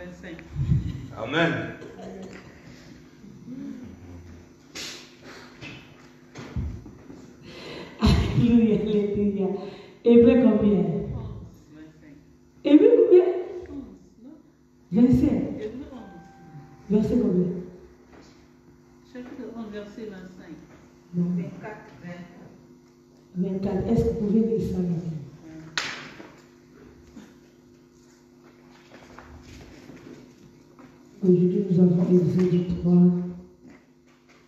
25. Amen. Alléluia, alléluia. Hébreu combien? 25. Hébreu combien? 11, 25. Hébreu 11. Verset combien? Chapitre 11, verset 25. Non. 24, 24. Est-ce que vous pouvez lire ça là? Aujourd'hui, nous avons Exode 3,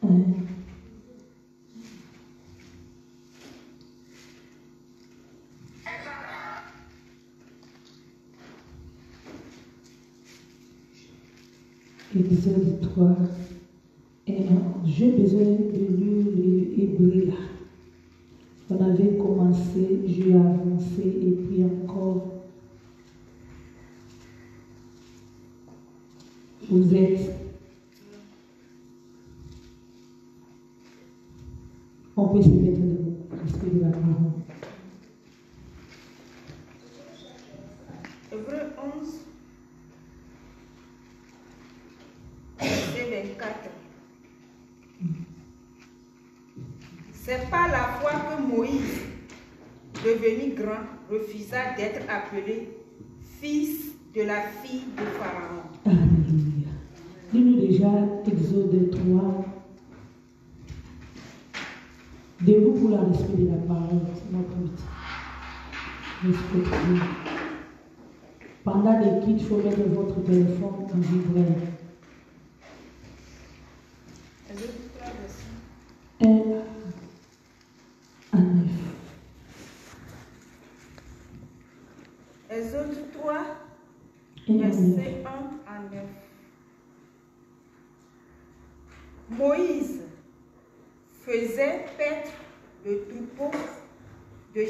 1. Exode 3 et 1. J'ai besoin de lire les Hébreux là. On avait commencé, j'ai avancé et puis encore. Vous êtes. On peut se mettre debout, l'esprit de la parole. Hébreu 11, verset 24. C'est par la foi que Moïse, devenu grand, refusa d'être appelé fils de la fille de Pharaon. Alléluia. Dis-nous déjà Exode 3. Debout pour la respect de la parole. C'est notre but. Respectez. Pendant les kits, il faut mettre votre téléphone en vibreur. Exode 3, verset 1 à 9. Exode 3, 1 à 9. verset 1 à 9. Moïse faisait paître le troupeau de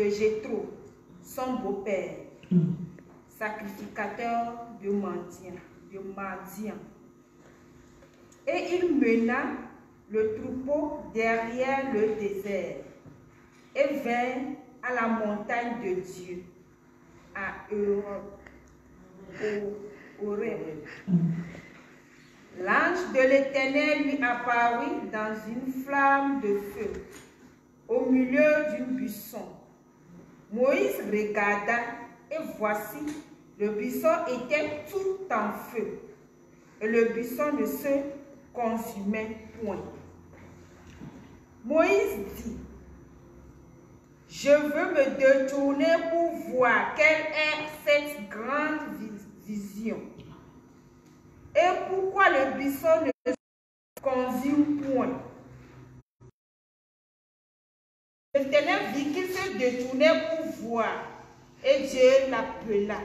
Jéthro, son beau-père, sacrificateur de Madian. Et il mena le troupeau derrière le désert et vint à la montagne de Dieu, à Horeb. L'ange de l'Éternel lui apparut dans une flamme de feu, au milieu d'un buisson. Moïse regarda, et voici, le buisson était tout en feu, et le buisson ne se consumait point. Moïse dit: je veux me détourner pour voir quelle est cette grande vision. Et pourquoi le buisson ne se consume point? L'Éternel vit qu'il se détournait pour voir, et Dieu l'appela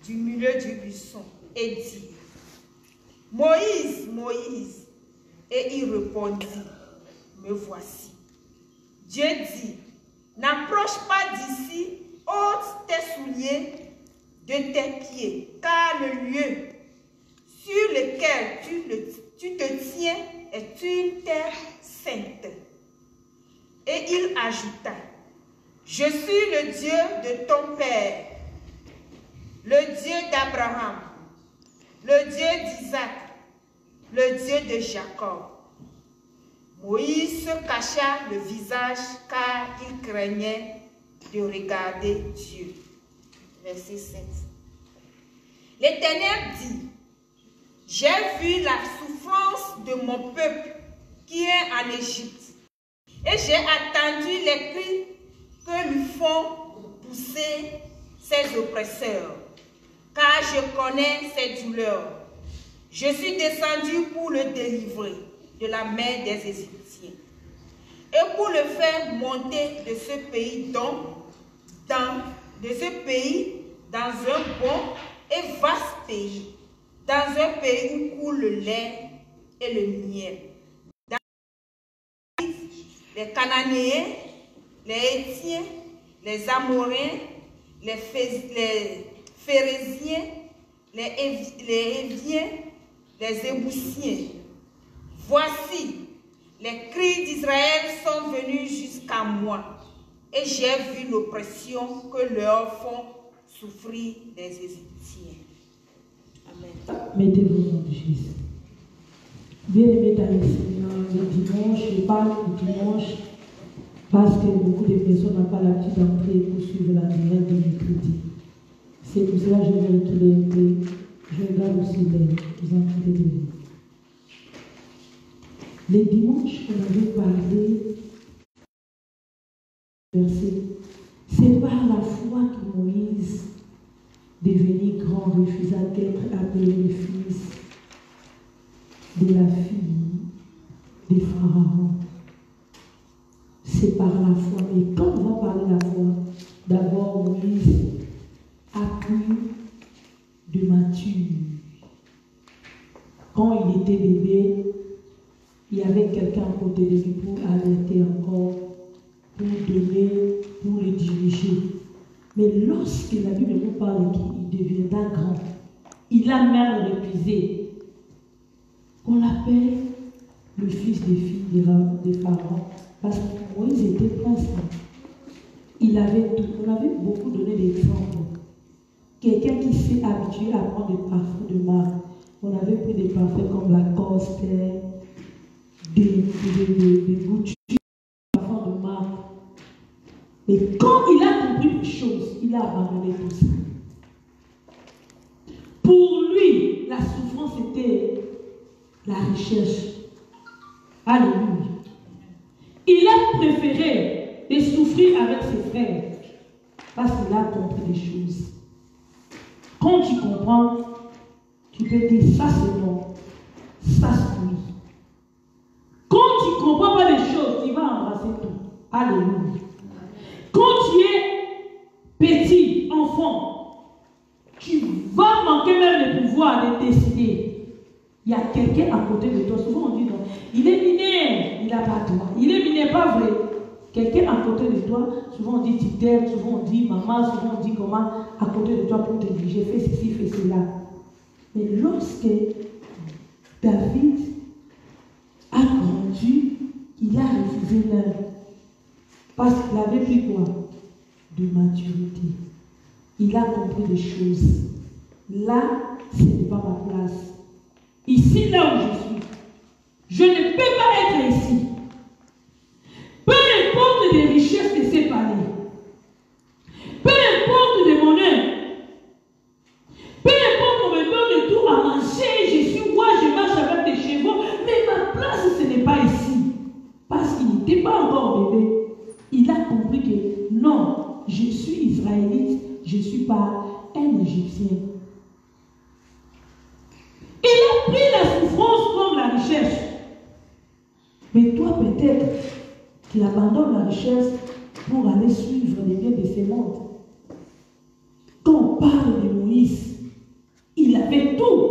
du milieu du buisson et dit: Moïse, Moïse. Et il répondit: me voici. Dieu dit: n'approche pas d'ici, ôte tes souliers de tes pieds, car le lieu sur lequel tu te tiens est une terre sainte. Et il ajouta: je suis le Dieu de ton père, le Dieu d'Abraham, le Dieu d'Isaac, le Dieu de Jacob. Moïse se cacha le visage car il craignait de regarder Dieu. Verset 7. L'Éternel dit: j'ai vu la souffrance de mon peuple qui est en Égypte, et j'ai attendu les cris que lui font pousser ses oppresseurs, car je connais ses douleurs. Je suis descendu pour le délivrer de la main des Égyptiens, et pour le faire monter de ce pays dans un bon et vaste pays, dans un pays où coule le lait et le miel. Dans les Cananéens, les Hétiens, les Amoréens, les Phérésiens, les Héviens, les Ébousiens. Voici, les cris d'Israël sont venus jusqu'à moi, et j'ai vu l'oppression que leur font souffrir les Égyptiens. Mettez-vous au nom de Jésus. Bien-aimés dans le Seigneur, le dimanche, je parle du dimanche parce que beaucoup de personnes n'ont pas l'habitude d'entrer pour suivre la direct de mercredi. C'est pour cela que je vais reculer un peu. Je regarde aussi les entités de vie. Les dimanches, on avait parlé verset. C'est par la foi que Moïse, devenu grand, refusa d'être appelé le fils de la fille de Pharaon. C'est par la foi. Mais quand on va parler de la foi, d'abord Moïse a pris de mature. Quand il était bébé, il y avait quelqu'un à côté de lui pour alerter encore, pour donner, pour le diriger. Mais lorsque la Bible nous parle qu'il deviendra grand, il a même refusé qu'on l'appelle le fils des filles de Pharaon. Parce que Moïse était prince. Il avait tout. On avait beaucoup donné d'exemples. Quelqu'un qui s'est habitué à prendre des parfums de marque. On avait pris des parfums comme Lacoste, des boutures, des parfums de marque. Et quand il a compris les choses, il a abandonné tout ça. Pour lui, la souffrance était la recherche. Alléluia. Il a préféré de souffrir avec ses frères parce qu'il a compris les choses. Quand tu comprends, tu peux dire ça c'est non, ça c'est oui. Quand tu ne comprends pas les choses, tu vas embrasser tout. Alléluia. Quand tu es petit, enfant, tu vas manquer même le pouvoir de décider. Il y a quelqu'un à côté de toi. Souvent on dit non, il est mineur, il n'a pas droit. Il est mineur, pas vrai. Quelqu'un à côté de toi, souvent on dit titelle, souvent on dit maman, souvent on dit comment à côté de toi pour te diriger, fais ceci, fais cela. Mais lorsque David a grandi, il a refusé l'heure. Parce qu'il avait pris quoi? De maturité. Il a compris des choses. Là, ce n'est pas ma place. Ici, là où je suis, je ne peux pas être ici. Peu importe les richesses que c'est parler. Peu importe les monnaies. Peu importe qu'on me donne tout à manger. Je suis roi, je marche avec des chevaux. Mais ma place, ce n'est pas ici. Parce qu'il n'était pas encore bébé. Il a compris que non, je suis israélite, je ne suis pas un Égyptien. Il a pris la souffrance comme la richesse. Mais toi, peut-être, tu abandonnes la richesse pour aller suivre les biens de ce monde. Quand on parle de Moïse, il avait tout.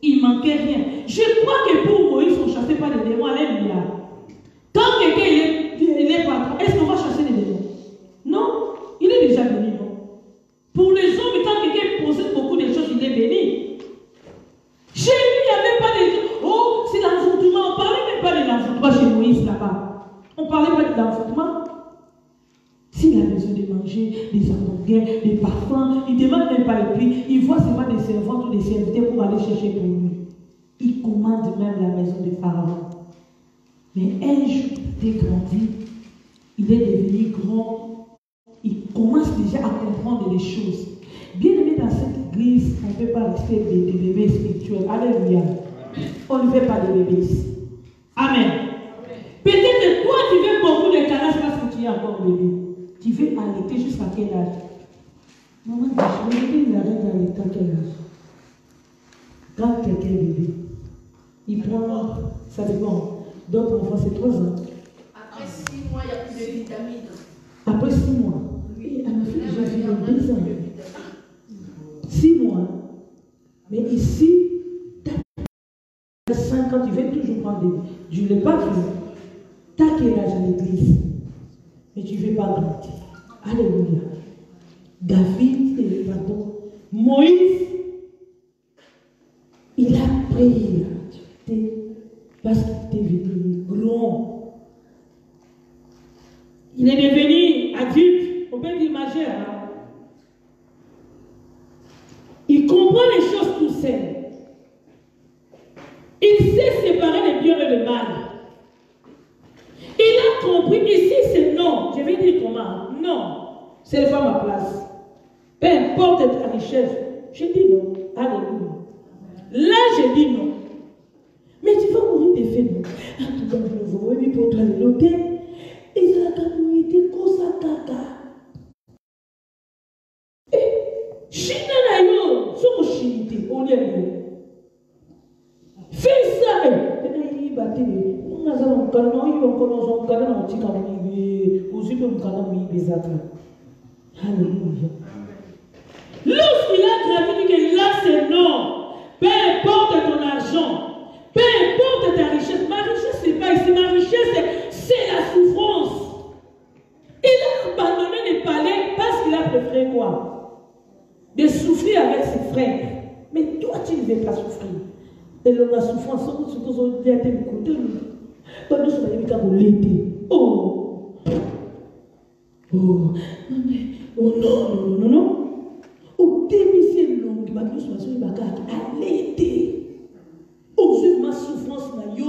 Il ne manquait rien. Je crois que pour Moïse, on ne chassait pas les démons. Alléluia. Quand quelqu'un est patron, est-ce qu'on va chasser les démons? Non, il est déjà béni. Non? Pour les hommes, quand quelqu'un possède beaucoup de choses, il est béni. Chez lui, il n'y avait pas de... Oh, c'est l'envoûtement. On ne parlait même pas de l'envoûtement chez Moïse là-bas. On ne parlait pas de l'envoûtement. S'il a besoin de manger des hamburgers, des parfums, il ne demande même pas le prix. Il voit seulement des servantes ou des serviteurs pour aller chercher pour lui. Il commande même la maison de Pharaon. Mais un jour, il est grandi, il est devenu grand, il commence déjà à comprendre les choses. Bien aimé, dans cette église, on ne peut pas rester des bébés spirituels. Alléluia. On ne fait pas de bébés ici. Amen. Peut-être que toi, tu veux beaucoup de canards parce que tu es encore bébé. Tu veux allaiter jusqu'à quel âge? Maman, je vais dire, il arrête d'allaiter à quel âge? Quand quelqu'un est bébé, il prend, ça dépend. D'autres enfants, c'est 3 ans. Après 6 mois, il n'y a plus de vitamines. Après 6 mois. Oui, elle m'a fait déjà vivre 2 ans. 6 mois. Mais ici, tu as 5 ans, tu veux toujours prendre des... Je ne l'ai pas fait. Tu as quel âge à l'église? Mais tu ne veux pas grandir. Alléluia. David, pardon, Moïse, il a prié parce qu'il était devenu grand. Il est devenu adulte, on peut dire majeur. Hein? Il comprend comprend les choses tout seul. Il sait séparer le bien et le mal. Il a compris, ici c'est non. Je vais dire comment? Non. C'est pas ma place. Peu importe ta richesse. Je dis non. Alléluia. Là, je dis non. Mais tu vas mourir de faim, non? Ah, tu vas mourir, oui, pour toi, l'hôtel. Et ça a mourir de cause à caca. Et, china na yo, so chinité, on y a eu. Fais ça, et il battait. On a un canon, il y a un canon, on tient un peu, aussi peu un canon, il y a des Alléluia. Lorsqu'il a gravi que là c'est non, peu importe ton argent, peu importe ta richesse, ma richesse c'est pas ici, ma richesse c'est la souffrance. Il a abandonné les palais parce qu'il a préféré quoi? De souffrir avec ses frères. Mais toi tu ne veux pas souffrir. Et la souffrance, surtout sur le côté, quand nous sommes l'été. Oh! Oh! Oh non. Au début, c'est long. Il va nous choisir à l'été. Au suivre ma souffrance, quand ils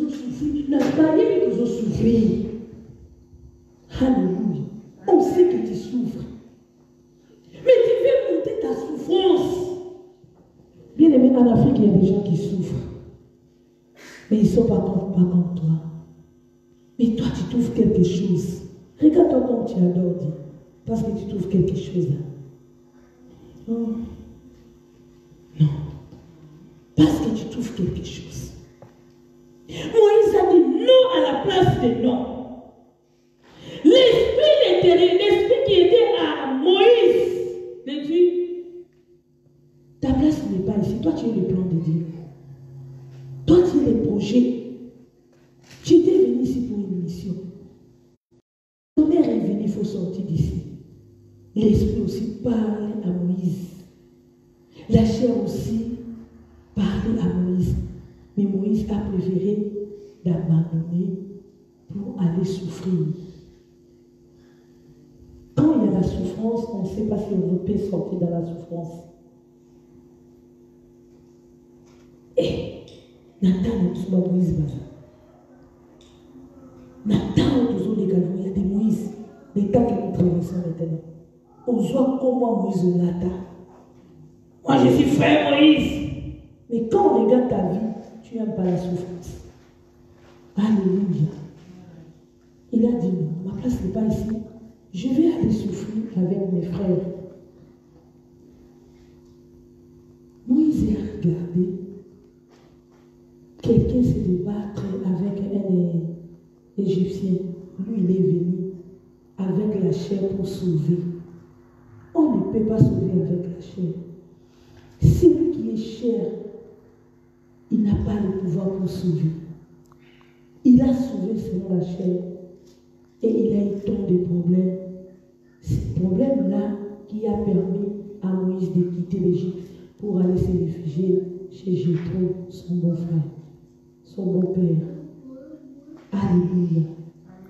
ont souffert, n'a pas dit qu'ils ont souffert. Alléluia. On sait que tu souffres. Mais tu veux monter ta souffrance. Bien aimé, en Afrique, il y a des gens qui souffrent. Mais ils ne sont pas comme toi. Mais toi, tu trouves quelque chose. Regarde-toi comme tu adores Dieu. Parce que tu trouves quelque chose là. Non. Non. Parce que tu trouves quelque chose. Moïse a dit non à la place de non. L'esprit qui était à Moïse, il dit, ta place n'est pas ici. Toi, tu es le plan de Dieu. Toi, tu es le projet. Tu étais venu ici pour une mission. Ton mère est venu, il faut sortir d'ici. L'esprit aussi parle à Moïse. La chair aussi parle à Moïse. Mais Moïse a préféré d'abandonner pour aller souffrir. Quand il y a la souffrance, on ne sait pas si on peut sortir dans la souffrance. Et Nathan a Moïse. Nathan a des galons, il y a des Moïse. Les temps que nous traversons maintenant. On voit comment Moïse Nathan. Moi je suis frère Moïse. Mais quand on regarde ta vie, tu n'aimes pas la souffrance. Alléluia. Il a dit non, ma place n'est pas ici. Je vais aller souffrir avec mes frères. Moïse a regardé quelqu'un se débattre avec un Égyptien. Lui, il est venu avec la chair pour sauver. On ne peut pas sauver avec la chair. Celui qui est chair, il n'a pas le pouvoir pour sauver. Il a sauvé selon la chair et il a eu tant de problèmes. Ce problème-là qui a permis à Moïse de quitter l'Égypte pour aller se réfugier chez Jéthro, son beau-frère, son beau-père. Alléluia.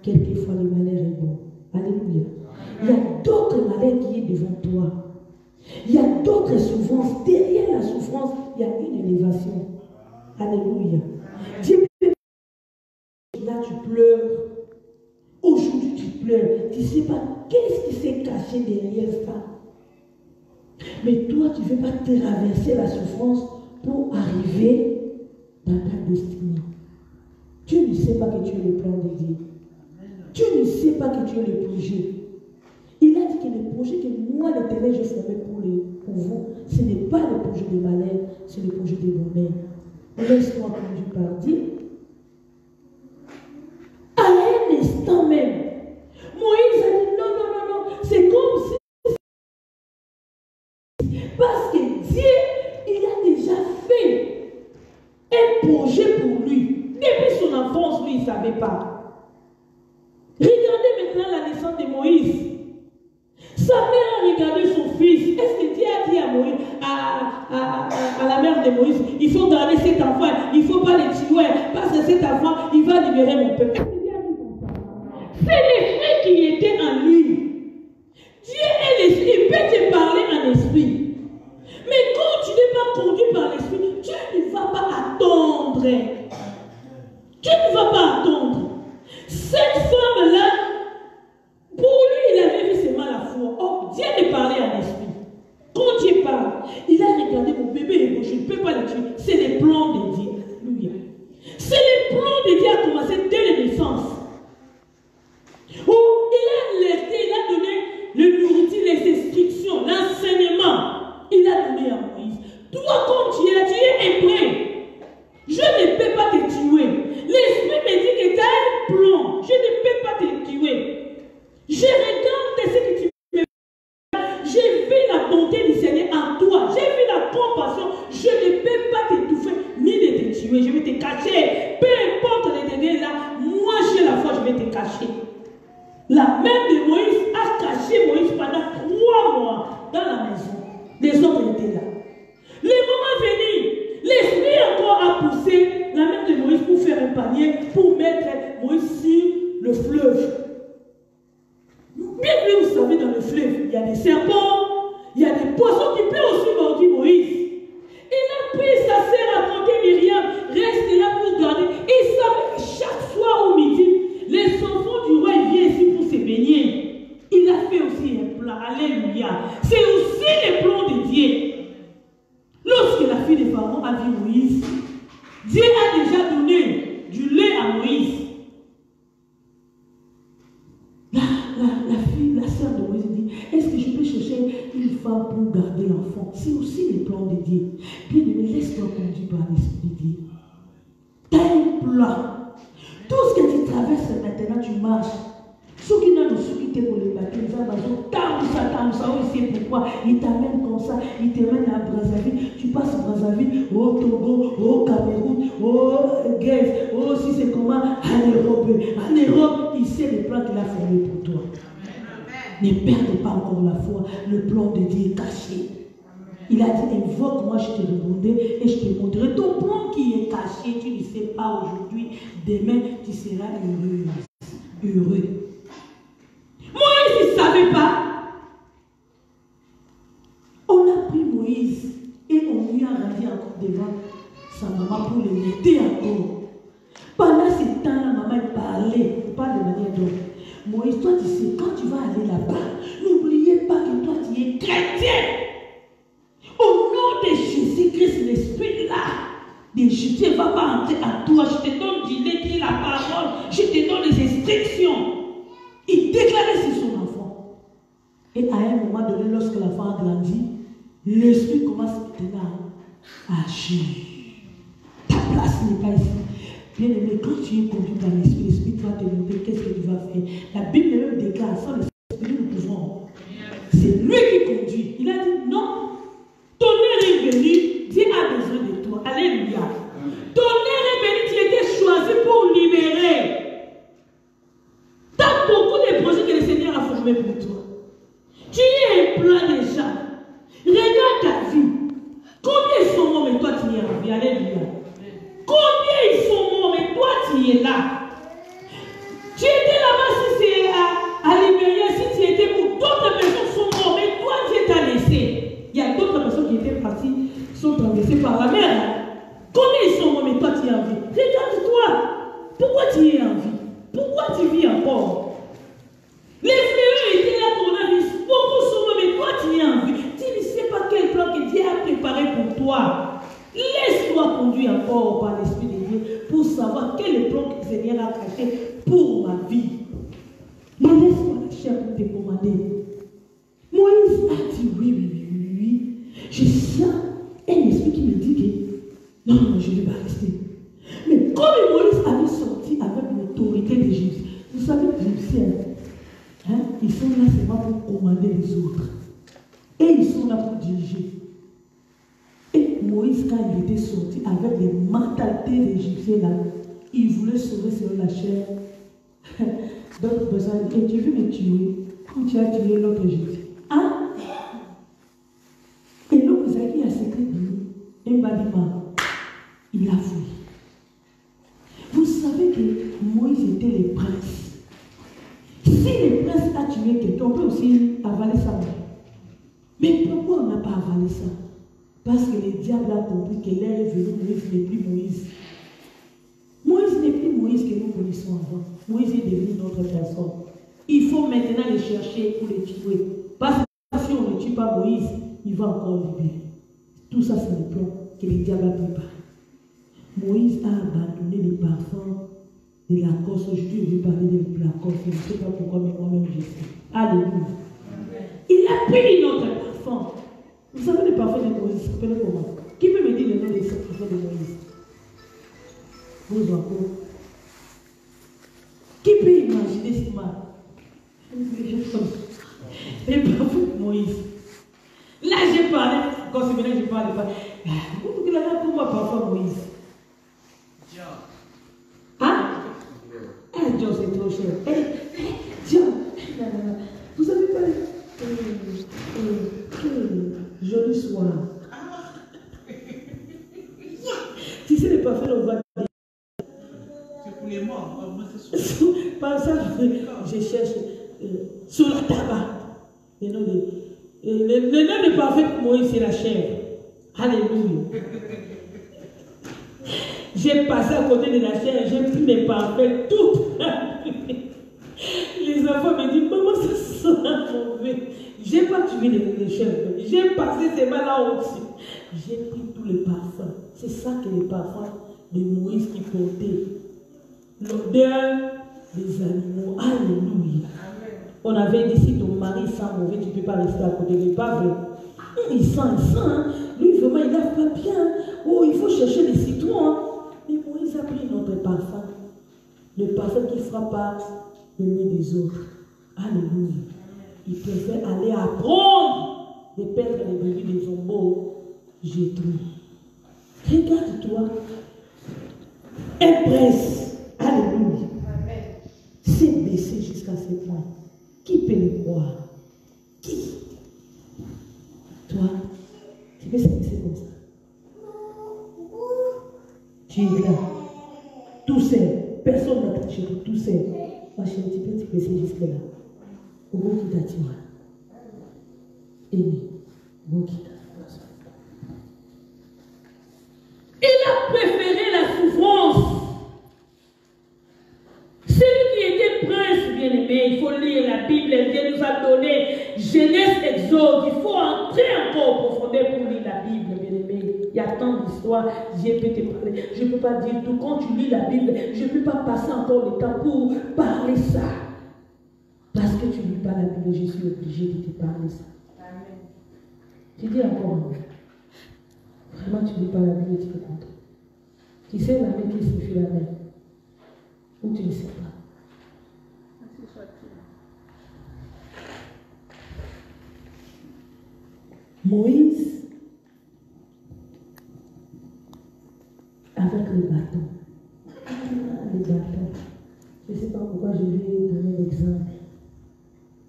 Quelquefois le malheur est bon. Alléluia. Il y a d'autres malheurs qui sont devant toi. Il y a d'autres souffrances. Derrière la souffrance, il y a une élévation. Alléluia. Dieu, là tu pleures. Aujourd'hui tu pleures. Tu ne sais pas qu'est-ce qui s'est caché derrière ça. Mais toi, tu ne veux pas traverser la souffrance pour arriver dans ta destinée. Tu ne sais pas que tu es le plan de Dieu. Tu ne sais pas que tu es le projet. Il a dit que le projet que moi, l'Éternel, j'ai formé pour vous, ce n'est pas le projet de malheur, c'est le projet de bonheur. Laisse-moi conduire par Dieu. À un instant même, Moïse a dit non, c'est comme si. Parce que Dieu, il a déjà fait un projet pour lui. Depuis son enfance, lui, il ne savait pas. Regardez maintenant la naissance de Moïse. Sa mère a regardé son fils. Est-ce que Dieu a dit à Moïse, à la mère de Moïse, il faut garder cet enfant, il ne faut pas le tuer, parce que cet enfant, il va libérer mon peuple. C'est l'esprit qui était en lui. Dieu est l'esprit, il peut te parler en esprit. frère. Tu ne vas pas attendre. Cette femme-là, pour lui, il avait vu seulement la foi. Oh, Dieu lui parlait en esprit. Quand Dieu parle, il a regardé mon bébé, je ne peux pas le tuer. C'est les plans de Dieu. Alléluia. C'est les plans de Dieu à commencer dès la naissance. Où il a alerté, il a donné le nourriture, les instructions, l'enseignement. Il a donné à Moïse. Toi, comme tu es hébreu. Je ne peux pas te tuer. L'esprit me dit que tu as un plan. Je ne peux pas te tuer. Je regarde ce que tu me fais. J'ai vu la bonté du Seigneur en toi. J'ai vu la compassion. Je ne peux pas t'étouffer ni de te tuer. Je vais te cacher. Peu importe les dégâts là, moi j'ai la foi, je vais te cacher. La main de Moïse a caché Moïse pendant 3 mois dans la maison. Les autres étaient là. Le moment venu, l'esprit encore a poussé la main de Moïse pour faire un panier, pour mettre Moïse sur le fleuve. Bien que vous savez, dans le fleuve, il y a des serpents, il y a des poissons qui peuvent aussi mordir Moïse. Il a pris sa sœur à côté, Myriam, reste là pour garder. Il savait que chaque soir au midi, les enfants du roi viennent ici pour se baigner. Il a fait aussi un plan. Alléluia. C'est aussi le plan de Dieu. Lorsque la fille de Pharaon a vu Moïse, Dieu a déjà donné du lait à Moïse. La sœur de Moïse dit, est-ce que je peux chercher une femme pour garder l'enfant? C'est aussi le plan de Dieu. Bien aimé, laisse-toi conduire par l'Esprit de Dieu. Tu as un plan. Tout ce que tu traverses maintenant, tu marches. Ceux qui n'ont pas pour les bateaux, ils ont dit, pourquoi il t'amène comme ça, il t'amène à Brazzaville, tu passes à Brazzaville, au Togo, au Cameroun, au Guinée, au si c'est comment, en Europe. En Europe, il sait le plan qu'il a formé pour toi. Ne perdez pas encore la foi, le plan de Dieu est caché. Il a dit, invoque-moi, je te répondrai et je te montrerai ton plan qui est caché, tu ne sais pas aujourd'hui, demain, tu seras heureux. Moïse, il ne savait pas. On a pris Moïse et on lui a rendu encore devant sa maman pour le mettre encore. Pendant ce temps-là, maman parlait, pas de manière d'autre. Moïse, toi tu sais, quand tu vas aller là-bas, n'oubliez pas que toi tu es chrétien. Au nom de Jésus-Christ, l'esprit là, de Jésus, tu ne vas pas entrer à toi. Je te donne du lait qui est la parole, je te donne les instructions. Il déclarait sur son enfant. Et à un moment donné, lorsque l'enfant a grandi, l'esprit commence maintenant à agir. Ta place n'est pas ici. Bien aimé, quand tu es conduit par l'esprit, l'esprit va te montrer qu'est-ce que tu vas faire. La Bible même déclare, sans l'esprit, nous pouvons. C'est lui qui conduit. Il a dit non. Tonnerre est venu, Dieu a besoin de toi. Alléluia. Tonnerre est venu, tu étais choisi pour libérer. Tu as beaucoup de projets que le Seigneur a formés pour toi. Tu es un plan déjà. Regarde ta vie. Combien ils sont morts, mais toi tu y es en vie. Alléluia. Combien ils sont morts, mais toi tu es là. Tu étais là-bas si c'est à Libéria, si tu étais où d'autres personnes sont mortes, mais toi Dieu t'a laissé. Il y a d'autres personnes qui étaient parties, sont traversées par la mer. Combien ils sont morts, mais toi tu es en vie. Regarde-toi. Pourquoi tu es en vie? Pourquoi tu vis encore? Les frères étaient là pour la vie. Beaucoup sont morts, mais toi tu es en vie. Tu ne sais pas quel plan que Dieu a préparé pour toi. Laisse-toi conduire encore par l'Esprit de Dieu pour savoir quel est le plan que le Seigneur a caché pour ma vie. Mais laisse-moi la chair pour te commander. Moïse a dit oui. Je sens un esprit qui me dit que non, je ne vais pas rester. Mais comme Moïse avait sorti avec l'autorité d'Égypte, vous savez, les Égyptiens, ils sont là seulement pour commander les autres. Et ils sont là pour diriger. Et Moïse, quand il était sorti avec les mentalités d'Égyptiens là, il voulait sauver sur la chair. D'autres personnes disent, tu veux me tuer comme tu as tué l'autre Égyptien. Hein? Et l'autre Zaki a secret de un bâtiment. Il a fui. Vous savez que Moïse était le prince. Si le prince a tué quelqu'un, on peut aussi avaler ça. Mais pourquoi on n'a pas avalé ça? Parce que le diable a compris que l'heure est venue, Moïse n'est plus Moïse. ils sont avant. Moïse est devenu une autre personne. Il faut maintenant les chercher pour les tuer. Parce que si on ne tue pas Moïse, il va encore libérer. Tout ça, c'est le plan que le diable a préparé. Moïse a abandonné les parfums de la Corse. Aujourd'hui, je vais parler de la Corse. Je ne sais pas pourquoi, mais moi-même, je sais. Alléluia. Il a pris une autre parfum. Vous savez le parfum de Moïse, ça s'appelle comment? Qui peut me dire le nom des parfums de Moïse? Vous encore. Qui peut imaginer ce mal? Les parfums de Moïse. Là, j'ai parlé. Quand c'est maintenant, je parle pas. Vous avez un pour moi parfum Moïse. Hein? Dieu, c'est trop cher. Dieu, vous avez parlé. Joli soir. Tu sais, le parfum, on va dire. C'est pour les morts. Par ça, je cherche sur la tabac. Le nom de parfum pour Moïse, c'est la chèvre. Alléluia. J'ai passé à côté de la chèvre, j'ai pris mes parfums toutes. Les enfants me disent, maman, ça sent mauvais. Je n'ai pas tué les chèvres. J'ai passé ces mains là au-dessus. J'ai pris tous les parfums. C'est ça que les parfums de Moïse qui portaient. L'odeur des animaux. Alléluia. On avait dit, si ton mari sent mauvais, tu ne peux pas rester à côté. Il n'est pas vrai. Il sent. Hein. Lui, vraiment, il n'a pas bien. Oh, il faut chercher des citrons. Hein. Mais Moïse a pris notre parfum. Le parfum qui ne fera pas le nez des autres. Alléluia. Il préfère aller apprendre de perdre les brebis des ombos. J'ai trouvé. Regarde-toi. Impresse. Alléluia. C'est baissé jusqu'à ce point. Qui peut le croire? Qui? Toi, tu peux se baisser comme ça. Tu es là. Tout seul. Personne n'a touché tout seul. Ma chérie, tu peux te baisser jusque là. Au bout qui t'a tué. Et oui, au bout qui t'a tué. Il a préféré la souffrance. Celui qui était prince bien-aimé, il faut lire la Bible, Dieu nous a donné Genèse, Exode. Il faut entrer encore en profondeur pour lire la Bible, bien-aimé. Il y a tant d'histoires, Dieu peut te parler. Je ne peux pas dire tout. Quand tu lis la Bible, je ne peux pas passer encore le temps pour parler ça. Parce que tu ne lis pas la Bible, je suis obligé de te parler ça. Amen. Tu dis encore, vraiment tu ne lis pas la Bible, tu peux comprendre. Tu sais la main qui signifie la main. Ou tu ne sais pas. Moïse, avec le bâton. Le bâton. Je ne sais pas pourquoi je vais donner l'exemple.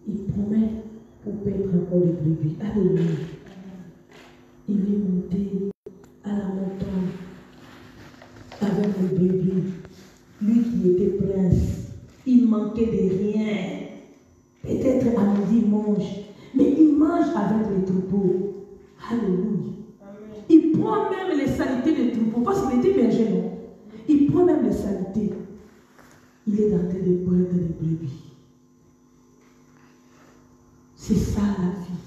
Il promet pour paître encore les brebis. Alléluia. Il est monté à la montagne avec les brebis. Lui qui était prince, il manquait de rien. Peut-être à midi il mange, mais il mange avec les troupeaux. Alléluia. Il prend même les saletés des troupeaux, parce qu'il était berger, non? Il prend même les saletés. Il est en train de prendre les brebis. C'est ça la vie.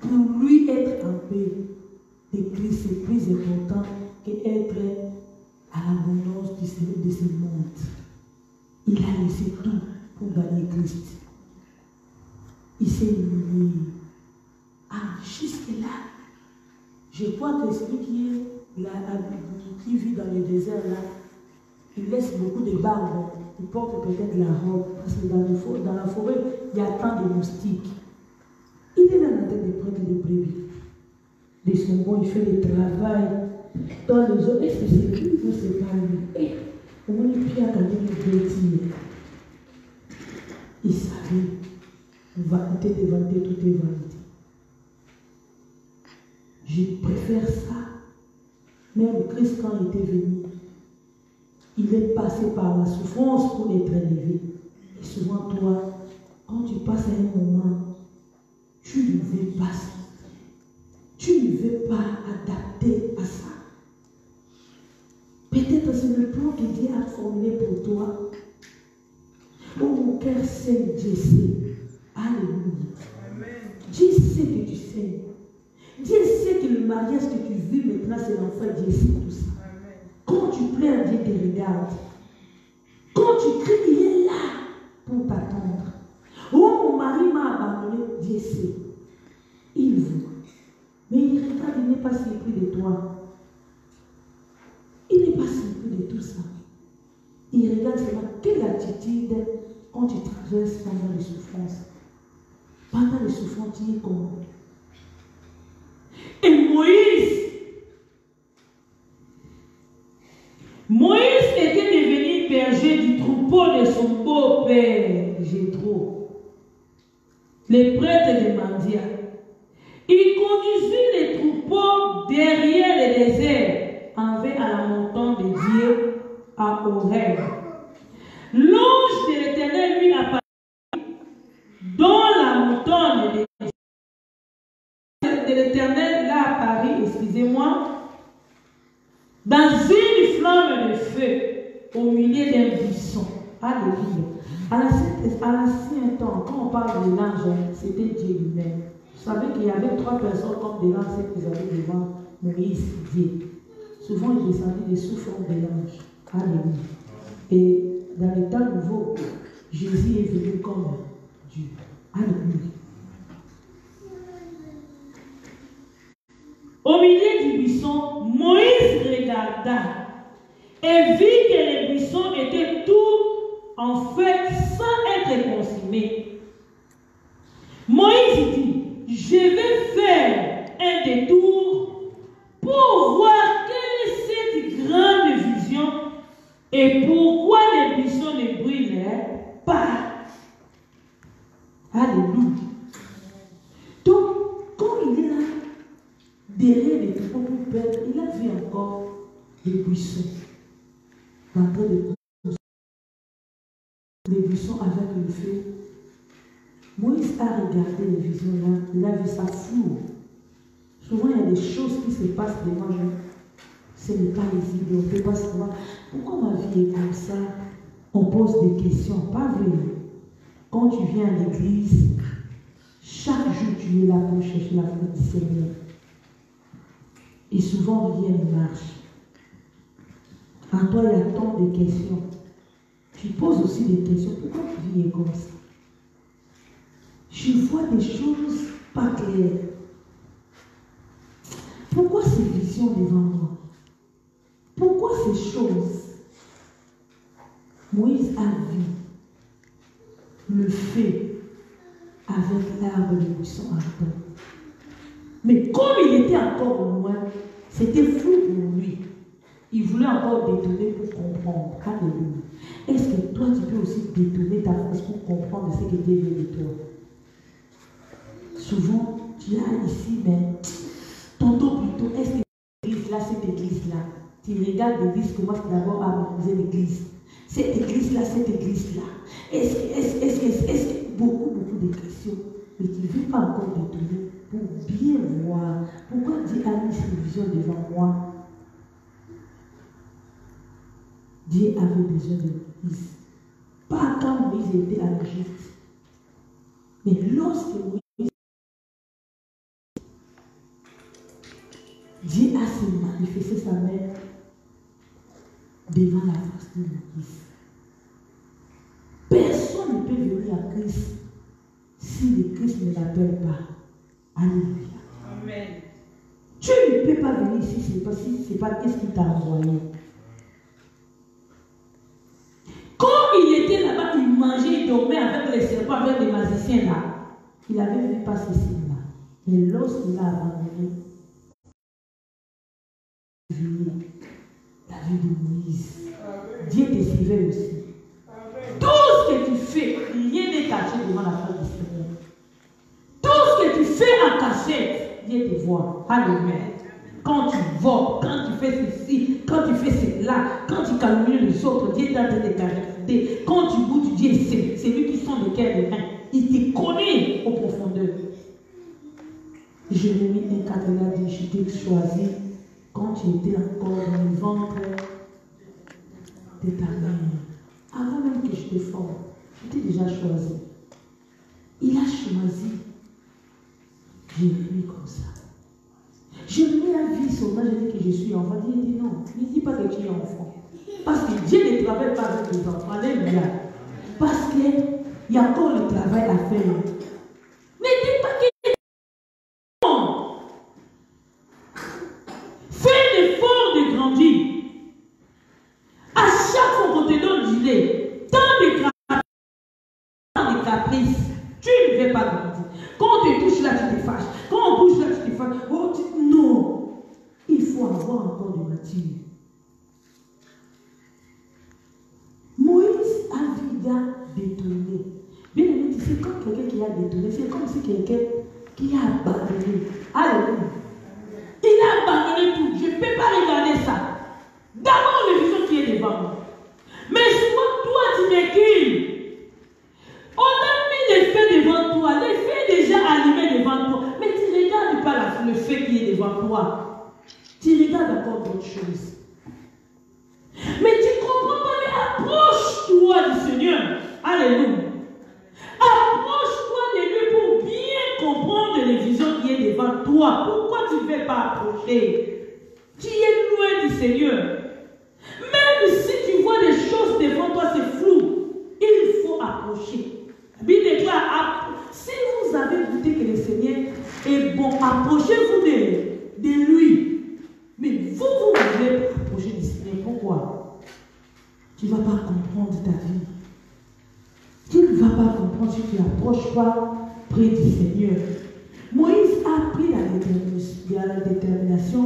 Pour lui, être en paix de Christ, c'est plus important qu'être à l'abondance de ce monde. Il a laissé tout pour gagner Christ. Il s'est humilié. Ah, jusque-là, je crois que celui qui vit dans le désert là, il laisse beaucoup de barbes. Il porte peut-être la robe, parce que dans la forêt, il y a tant de moustiques. Il est là en train de prendre les brebis. De son bon, il fait le travail dans les autres. Est-ce que c'est lui ou c'est pas lui? Comment il peut attendre les bêtises? Il savait. Vanité de vanité, tout est vanité. Je préfère ça. Même Christ, quand il était venu, il est passé par la souffrance pour être élevé. Et souvent, toi, quand tu passes à un moment, tu ne veux pas ça. Tu ne veux pas adapter à ça. Peut-être c'est le plan que Dieu a formulé pour toi. cœur saigne, Dieu sait. Alléluia. Dieu sait que tu saignes. Dieu sait que le mariage que tu vis maintenant, c'est l'enfant. Dieu sait tout ça. Quand tu pleures, Dieu te regarde. Quand tu cries, il est là pour t'attendre. Oh, mon mari m'a abandonné, Dieu sait. Il voit. Mais il regarde, il n'est pas surpris de toi. Il n'est pas surpris de tout ça. Il regarde seulement quelle attitude quand tu traverses pendant les souffrances. Pendant les souffrances, tu es comment? Et Moïse était devenu berger du troupeau de son beau-père, Jéthro, le prêtre de Mandia. Il conduisit les troupeaux derrière le désert, envers à la montagne de Dieu, à Horeb. L'ange de l'Éternel lui apparut dans la montagne de l'Éternel l'a apparu, excusez-moi, dans une flamme de feu au milieu d'un buisson. Alléluia. À l'ancien temps, quand on parle de l'ange, c'était Dieu lui-même. Vous savez qu'il y avait 3 personnes comme des anges qu'ils avaient devant Moïse, Dieu. Souvent, il descendait des sous forme de l'ange. Alléluia. Et dans le temps nouveau, Jésus est venu comme Dieu. Alléluia. Au milieu du buisson, Moïse regarda et vit que le buisson était tout en fait sans être consumé. Moïse dit, je vais faire un détour pour voir quelle est cette grande vision et pourquoi le buisson ne brûle pas. Alléluia. Donc, quand il est là, derrière les troupeaux pour perdre, il a vu encore les buissons. En train de pousser. Les buissons avec le feu. Moïse a regardé les visions là, il a vu ça flou. Souvent, il y a des choses qui se passent devant nous. Ce n'est pas lisible, on ne peut pas savoir. Pourquoi ma vie est comme ça? On pose des questions, pas vrai. Quand tu viens à l'église, chaque jour tu es là pour chercher la foi du Seigneur. Et souvent, rien ne marche. En toi, il y a tant de questions. Tu poses aussi des questions. Pourquoi tu vis comme ça? Je vois des choses pas claires. Pourquoi ces visions devant moi? Pourquoi ces choses? Moïse a vu le feu avec l'arbre de buisson ardent. Mais comme il était encore loin, c'était flou pour lui. Il voulait encore détourner pour comprendre. Alléluia. Est-ce que toi, tu peux aussi détourner ta force pour comprendre ce que Dieu veut de toi? Souvent, tu as ici, mais tantôt plutôt, est-ce que cette église-là, tu regardes l'église, commence d'abord à mépriser l'église. Cette église-là, est-ce que beaucoup de questions, mais tu ne veux pas encore détourner pour bien voir pourquoi Dieu a mis cette vision devant moi. Dieu avait besoin de Moïse. Pas quand Moïse était en Égypte, mais lorsque Moïse, Dieu a se manifesté sa main devant la face de Moïse. Personne ne peut venir à Christ si le Christ ne l'appelle pas. Alléluia. Amen. Tu ne peux pas venir ici si ce n'est pas qu'est-ce qu'il t'a envoyé. Quand il était là-bas, il mangeait, il dormait avec les serpents, avec les magiciens là. Il avait vu pas ceci là. Mais lorsqu'il a abandonné, la vie de Moïse, Dieu te suivait aussi. Tout ce que tu fais, rien n'est caché devant la face du Seigneur. Tout ce que tu fais en cachette, Dieu te voit. Alléluia. Quand tu voles, quand tu fais ceci, quand tu fais cela, quand tu calomnies les autres, Dieu est en train de te regarder. Quand tu goûtes, Dieu sait. C'est lui qui sent le cœur des mains. Il te connaît aux profondeurs. Jérémie 1,4 dit, je t'ai choisi quand tu étais encore dans le ventre de ta mère. Avant même que je te forme, J'étais déjà choisi. Il a choisi Jérémie comme ça. Jérémie a vu son âge et dit que je suis enfant. Il dit non, ne dis pas que tu es enfant. Parce que Dieu ne travaille pas avec les enfants. Alléluia. Parce qu'il y a encore le travail à faire. Ne dis pas qu'il est enfant. Fais l'effort de grandir. À chaque fois qu'on te donne du lait, tant de caprices, tu ne veux pas grandir. Quand on te touche là, tu te fâches. Quand on bouge là, tu te fâches. Oh, non. Il faut avoir encore de nature. Moïse a vu gars détourné. Bien aimé, tu sais, quand quelqu'un qui a détourné, c'est comme si quelqu'un qui a abandonné. Alléluia. Il a abandonné tout. Je ne peux pas regarder ça. D'abord, le vision qui est devant moi. Mais souvent, toi, tu m'écris. On a mis les feux devant toi. Les feux déjà allumés devant toi. Mais tu ne regardes pas le feu qui est devant toi. Tu regardes encore d'autres choses. Mais tu ne comprends pas, mais approche-toi du Seigneur. Alléluia. Approche-toi de lui pour bien comprendre les visions qui est devant toi. Pourquoi tu ne veux pas approcher? Tu es loin du Seigneur. Même si tu vois des choses devant toi, c'est flou. Il faut approcher. La Bible déclare, si vous avez goûté que le Seigneur est bon, approchez-vous de lui. Mais vous voulez approcher du Seigneur. Pourquoi? Tu ne vas pas comprendre ta vie. Tu ne vas pas comprendre si tu n'approches pas près du Seigneur. Moïse a pris la détermination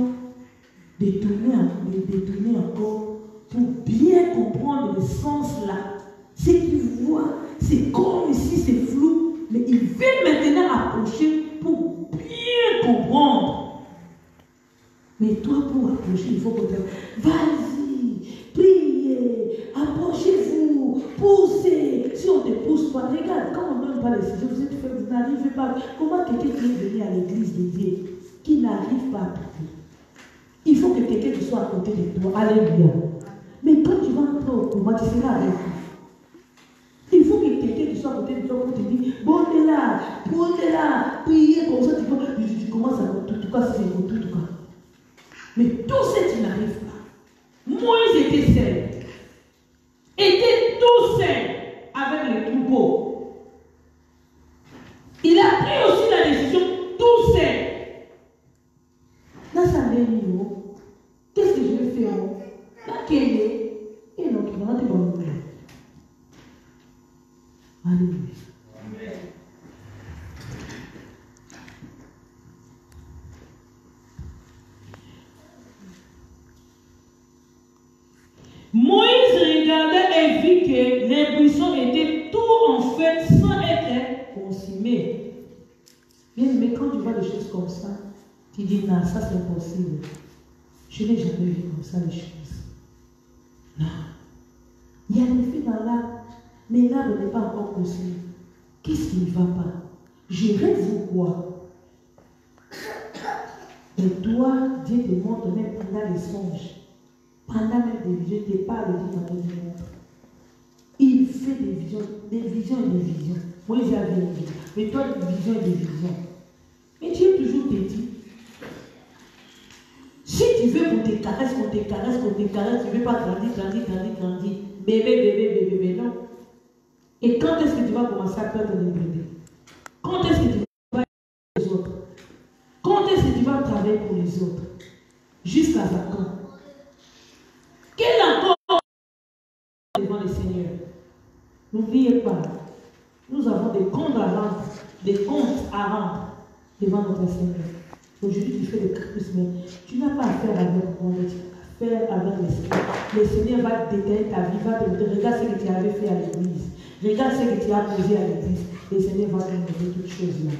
de tourner encore pour bien comprendre le sens là. Ce qu'il voit, c'est comme si c'est flou, mais il veut maintenant approcher pour bien comprendre. Mais toi, pour approcher, il faut que tu... Vas-y, priez, approchez-vous, poussez. Si on ne te pousse pas, regarde, quand on ne donne pas les décisions, vous n'arrivez pas. Comment quelqu'un qui est venu à l'église de Dieu, qui n'arrive pas à prier? Il faut que quelqu'un qui soit à côté de toi. Alléluia. Mais quand tu vas entrer au combat, tu seras avec lui. Il faut que quelqu'un qui soit à côté de toi pour te dire, bon, t'es là, priez comme ça, tu commences à tout cas, c'est tout cas. Mais tout ça, tu n'arrives pas. Moïse était seul. Était tout seul avec les troupeaux. Il a pris aussi la décision tout seul. Dans sa réunion, qu'est-ce que je vais faire? Laquelle est? Et non, tu vas rentrer dans le monde. Alléluia. Moïse regardait et vit que les buissons étaient tout en fait sans être consumés. Bien, mais quand tu vois des choses comme ça, tu dis non, ça c'est impossible. Je n'ai jamais vu comme ça les choses. Non. Il y a des filles dans l'arbre, mais l'arbre n'est pas encore consumé. Qu'est-ce qui ne va pas? Je rêve ou quoi? Et toi, Dieu te montre même pendant les songes. Pendant même des visions, il ne te parle de Dieu dans le monde. Il fait des visions et des visions. Moi, j'ai vu une vision. Mais toi, des visions et des visions. Mais Dieu toujours te dit, si tu veux qu'on te caresse, tu ne veux pas grandir. Bébé, non. Et quand est-ce que tu vas commencer à perdre les bébés? Quand est-ce que tu vas aider les autres? Quand est-ce que tu vas travailler pour les autres? Jusqu'à quand? Quel encore devant le Seigneur? N'oubliez pas, nous avons des comptes à rendre devant notre Seigneur. Aujourd'hui, tu fais des caprices, mais tu n'as pas affaire avec moi, tu as affaire avec le Seigneur. Le Seigneur va te détailler ta vie, va te dire, regarde ce que tu avais fait à l'église. Regarde ce que tu as posé à l'église. Le Seigneur va te montrer toutes choses là.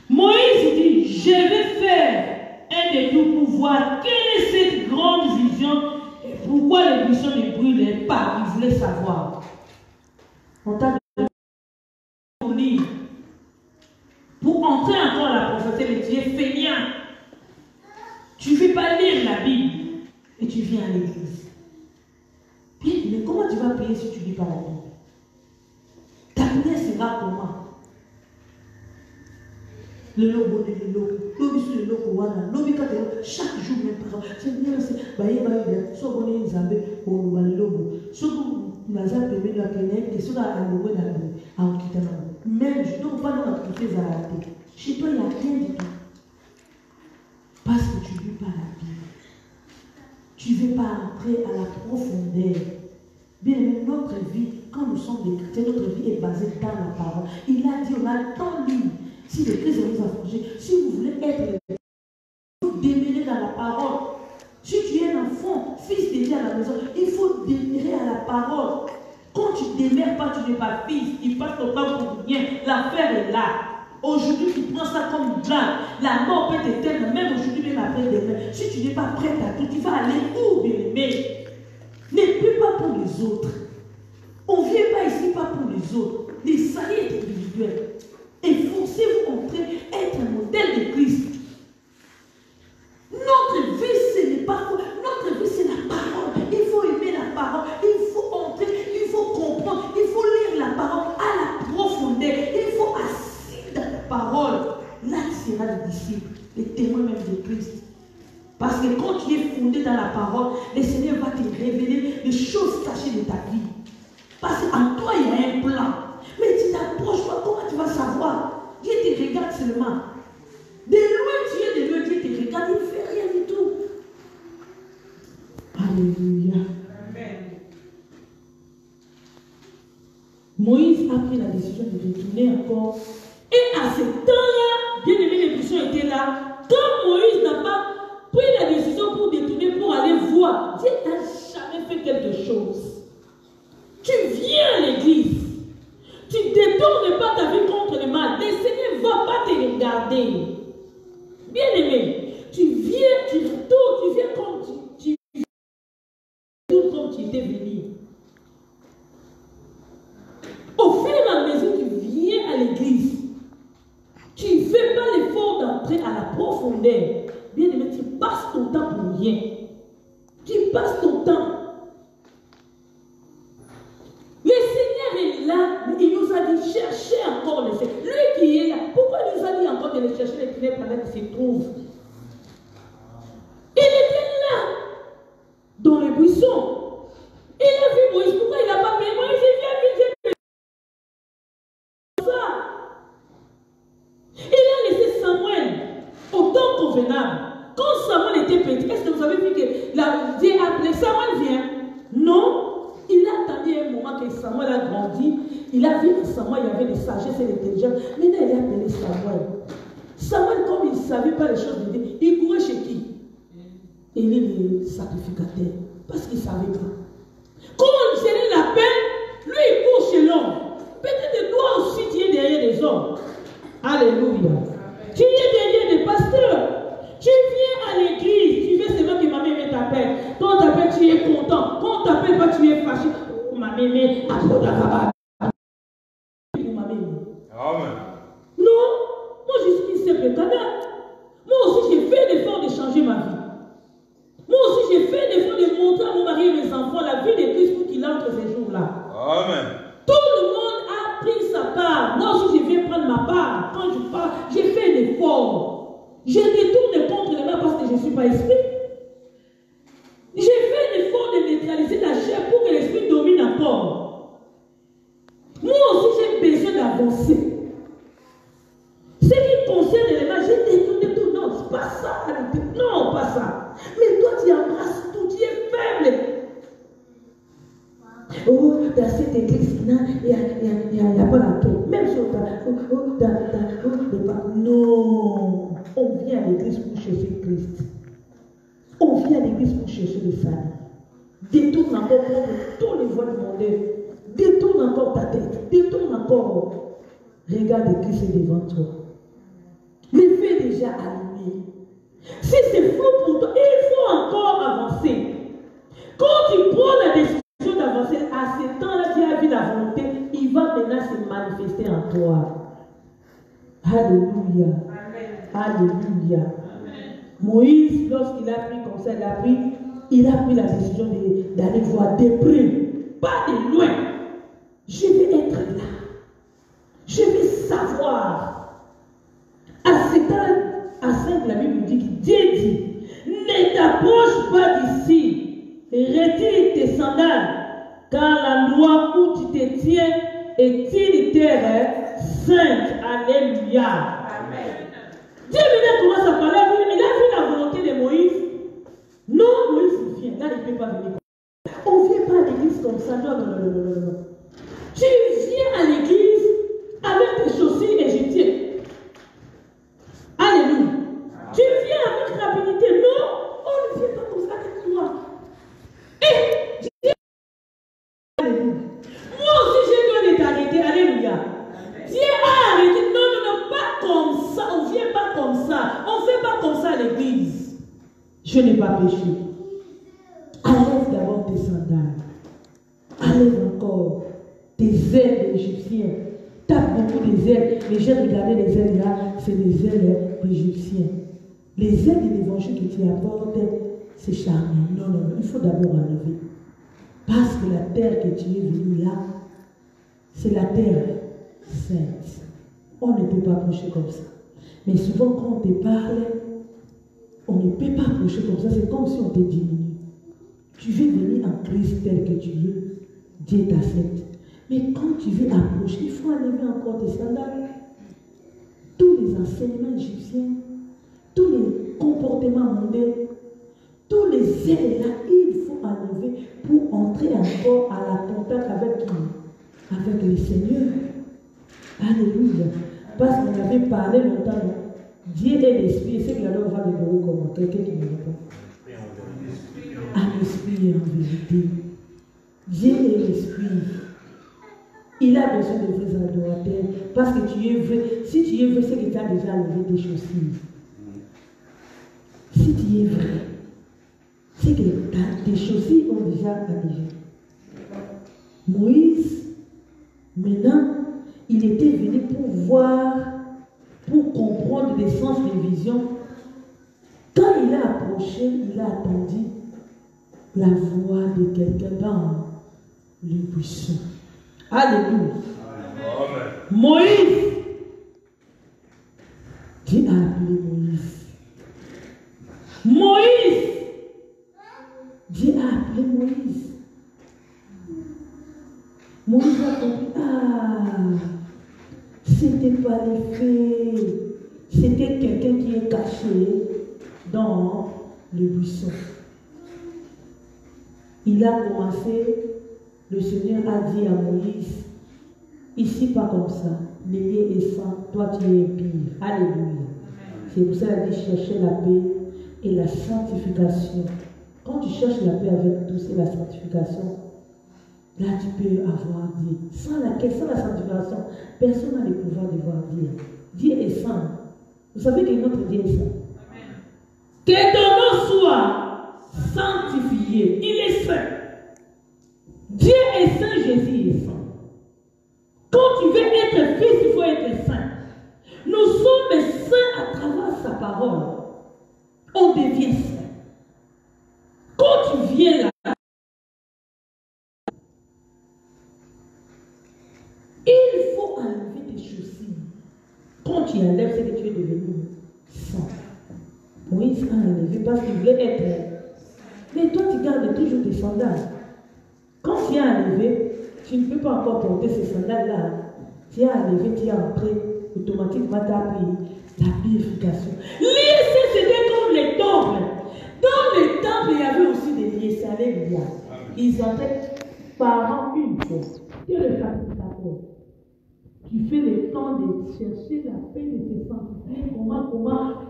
Moïse dit, je vais faire un détour pour voir quelle est cette grande vision et pourquoi les buissons ne brûlaient pas. Il voulait savoir. On t'a donné pour entrer encore à la prophétie, mais tu es feignant. Tu ne veux pas lire la Bible et tu viens à l'église. Bien mais comment tu vas prier si tu ne lis pas la Bible? Ta prière sera comment? Le lobo de l'eau, sur le lobo, chaque jour, même par exemple, c'est bien, c'est bien, soit on est Zambé, ou le lobo, soit on a zappé, mais la Kenya, et soit à l'eau, à Okitana. Même, je ne dois pas dans la critique à la tête. Chez toi, il n'y a rien du tout. Parce que tu ne lis pas la Bible. Tu ne veux pas entrer à la profondeur. Bien, notre vie, quand nous sommes des chrétiens, notre vie est basée dans la parole. Il a dit, on a le temps libre. Si le Christ vous a forgé, si vous voulez être, vous demeurer dans la parole. Si tu es un enfant, fils de Dieu à la maison, il faut demeurer à la parole. Quand tu ne demeures pas, tu n'es pas fils. Il passe ton temps pour rien. L'affaire est là. Aujourd'hui, tu prends ça comme blague. La mort peut t'éteindre, même aujourd'hui, même après demain. Si tu n'es pas prêt à tout, tu vas aller où, bien-aimé? Ne plus pas pour les autres. On ne vient pas ici pas pour les autres. Les saluts est individuel. Efforcez-vous entrer, être un modèle de Christ. Notre vie, ce n'est pas quoi. Notre vie, c'est la parole. Il faut aimer la parole. Il faut entrer, il faut comprendre. Il faut lire la parole à la profondeur. Il faut assis dans la parole. Là, tu seras le disciple, le témoin même de Christ. Parce que quand tu es fondé dans la parole, le Seigneur va te révéler les choses cachées de ta vie. Parce qu'en toi, il y a un plan. Mais tu t'approches pas, comment tu vas savoir? Dieu te regarde seulement. De loin, tu es de loin, Dieu te regarde, il ne fait rien du tout. Alléluia. Amen. Moïse a pris la décision de détourner encore. Et à ce temps-là, bien aimé, les puissants étaient là. Quand Moïse n'a pas pris la décision pour détourner, pour aller voir, Dieu n'a jamais fait quelque chose. Tu viens à l'église. Tu ne détournes pas ta vie contre le mal. Le Seigneur ne va pas te regarder. Bien aimé, tu viens, tu retournes, tu viens comme tu étais venu. Au fur et à mesure que tu viens à l'église, tu ne fais pas l'effort d'entrer à la profondeur. Bien aimé, tu passes ton temps pour rien. Tu passes ton temps. Le Seigneur est là, mais il nous a dit chercher encore le Seigneur. Lui qui est là, pourquoi il nous a dit encore de le chercher les ténèbres pendant qu'il se trouve? Il était là, dans les buissons. Il a vu Moïse, pourquoi il n'a pas payé? Moïse, il vient ça. Il a laissé Samuel au temps convenable. Quand Samuel était petit, est-ce que vous avez vu que Dieu a appelé Samuel vient? Non. Il a attendu un moment que Samuel a grandi. Il a vu que Samuel, il y avait des sagesses et l'intelligence. Maintenant, il a appelé Samuel. Samuel, comme il ne savait pas les choses de Dieu, il courait chez qui? Il est le sacrificateur. Parce qu'il ne savait pas. Quand on Seigneur l'appelle, lui, il court chez l'homme. Peut-être toi aussi, tu es derrière des hommes. Alléluia. Tu es derrière des pasteurs. Tu viens à l'église, tu veux seulement que ma mémé t'appelle. Quand on t'appelle, tu es content. Quand on t'appelle pas, tu es fâché. Oh, ma mémé, pour ma mémé. Amen. Non, moi je suis une simple canard. Moi aussi, j'ai fait l'effort de changer ma vie. Moi aussi, j'ai fait l'effort de montrer à mon mari et mes enfants la vie de Christ pour qu'il entre ces jours-là. Amen. Tout le monde a pris sa part. Moi aussi, je viens prendre ma part. Quand je parle, j'ai fait l'effort. Je détourne contre les mains parce que je ne suis pas esprit. J'ai fait l'effort de neutraliser la chair pour que l'esprit domine encore. Moi aussi, j'ai besoin d'avancer. Ce qui concerne les mains, j'ai détourné tout. Non, c'est pas ça. Non, pas ça. Mais toi, tu embrasses tout, tu es faible. Oh, dans cette église, il n'y a pas la peau. Même si on non. On vient à l'église pour chercher Christ. On vient à l'église pour chercher le salut. Détourne encore tous les voies du monde. Détourne encore ta tête. Détourne encore. Regarde Christ est devant toi. Mais fais déjà allumer. Si c'est faux pour toi, il faut encore avancer. Quand tu prends la décision d'avancer, à ce temps-là, tu as vu la volonté, il va maintenant se manifester en toi. Alléluia. Alléluia. Moïse, lorsqu'il a pris comme ça, il a pris la décision d'aller voir des prix. pas de loin. Je vais être là. Je vais savoir. À 7 ans, à 5, la Bible dit que Dieu dit, ne t'approche pas d'ici, retire tes sandales, car la loi où tu te tiens est une terre sainte. Alléluia. Amen. Dieu maintenant commence à parler, il a vu la volonté de Moïse. Non, Moïse vient, là il ne peut pas venir. On ne vient pas à l'église comme ça, non, non, non, non, non, non. Tu viens à l'église avec tes chaussures égyptiennes. Alléluia. Tu viens avec rapidité. Non, on ne vient pas comme ça avec toi. Et Dieu, alléluia. Moi aussi, j'ai besoin de t'arrêter. Alléluia. Dieu a arrêté. Non, non, non, pas comme ça. On ne vient pas comme ça. On ne fait pas comme ça à l'église. Je n'ai pas péché. Enlève d'abord tes sandales. Enlève encore tes ailes égyptiennes. Tape beaucoup des ailes. Mais j'ai regardé les ailes là, c'est des ailes égyptiennes. Les ailes de l'évangile que tu apportes, c'est charmant. Non, non, non, il faut d'abord enlever. Parce que la terre que tu es venu là, c'est la terre sainte. On ne peut pas approcher comme ça. Mais souvent quand on te parle, on ne peut pas approcher comme ça. C'est comme si on te diminue. Tu veux venir en Christ tel que tu veux. Dieu t'accepte. Mais quand tu veux approcher, il faut enlever encore tes sandales. Tous les enseignements égyptiens, tous les comportements mondains, tous les ailes là, il faut enlever pour entrer encore à la contact avec qui? Avec le Seigneur. Alléluia. Parce qu'on avait parlé longtemps. Non? Dieu est l'esprit. C'est que la loi va le voir comment? Quelqu'un qui me répond. À l'esprit et en vérité. Dieu est l'esprit. Il a besoin de vrais adorateurs. Parce que tu es vrai. Si tu es vrai, c'est que tu as déjà enlevé tes chaussures. Si tu es vrai, c'est que tes chaussures ont déjà enlevé. Moïse, maintenant, il était venu pour voir, pour comprendre les sens des visions. Quand il a approché, il a attendu la voix de quelqu'un dans le buisson. Alléluia. Amen. Moïse. Dieu a appelé Moïse. Moïse. Dieu a appelé Moïse. Moïse a compris. Ah, c'était pas les faits. C'était quelqu'un qui est caché dans le buisson. Il a commencé, le Seigneur a dit à Moïse, ici pas comme ça, le lieu est saint, toi tu es impie. Alléluia. C'est pour ça qu'il a dit chercher la paix et la sanctification. Quand tu cherches la paix avec tous et la sanctification, là tu peux avoir Dieu. Sans la sanctification, personne n'a le pouvoir de voir Dieu. Dieu est saint. Vous savez que notre Dieu est saint. Que ton nom soit sanctifié. Il est saint. Dieu est saint, Jésus est saint. Quand tu veux être fils, il faut être saint. Nous sommes saints à travers sa parole. On devient saint. Quand tu viens là, il faut enlever tes chaussures. Quand tu enlèves, c'est que tu es devenu saint. Moïse a enlevé parce qu'il voulait être. Mais toi, tu gardes toujours tes sandales. Quand tu as enlevé, tu ne peux pas encore porter ces sandales-là. Tu as enlevé, tu as entré, automatiquement, tu as pris la purification. L'ISC, c'était comme les temples. Dans les temples, il y avait aussi des liés. Alléluia. Ils entraient par an une fois. Tu es le sacrificateur. Tu fais le temps de chercher la paix de tes sanctifier, comment,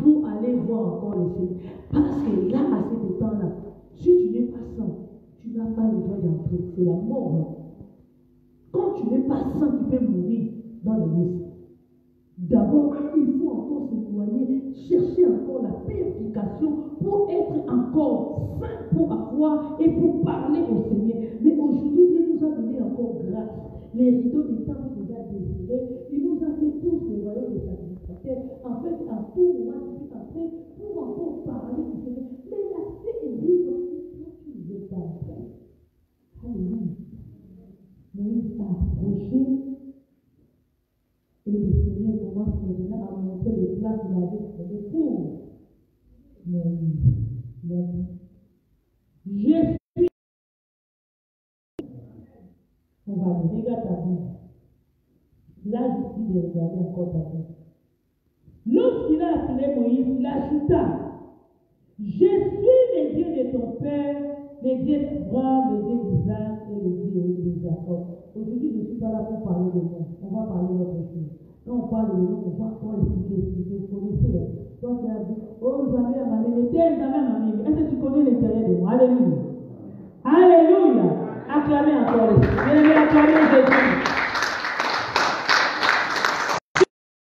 pour aller voir encore le Seigneur. Parce que là, à ce temps-là, si tu n'es pas saint, tu n'as pas le droit d'entrer. C'est la mort. Quand tu n'es pas saint, tu peux mourir dans l'église. D'abord, il faut encore s'éloigner, chercher encore la purification pour être encore saint, pour avoir et pour parler au Seigneur. Mais aujourd'hui, Dieu nous a donné encore grâce. Les rideaux du temple déjà désirés, il nous a fait tous les royaumes des sacrificateurs. En fait, à tout moment, tu peux entrer pour encore parler du Seigneur. Mais la paix est libre, toi, tu ne veux pas entrer. Alléluia. qu'il avait trouvé pour Moïse. Je suis. On va regarder ta vie. Là, je suis de regarder encore ta vie. Lorsqu'il a appelé Moïse, il ajouta: je suis le Dieu de ton père, le Dieu d'Abraham, le Dieu d'Isaac et le Dieu de Jacob. Aujourd'hui, je ne suis pas là pour parler de moi. On va parler d'autre chose. Quand on parle de nous, on va expliquer. Vous connaissez. Toi, tu as dit: oh, vous avez un ami, mais t'es un ami. Est-ce que tu connais l'intérêt de moi? Alléluia. Alléluia. Acclamez encore les Seigneur. Bien, acclamez Jésus.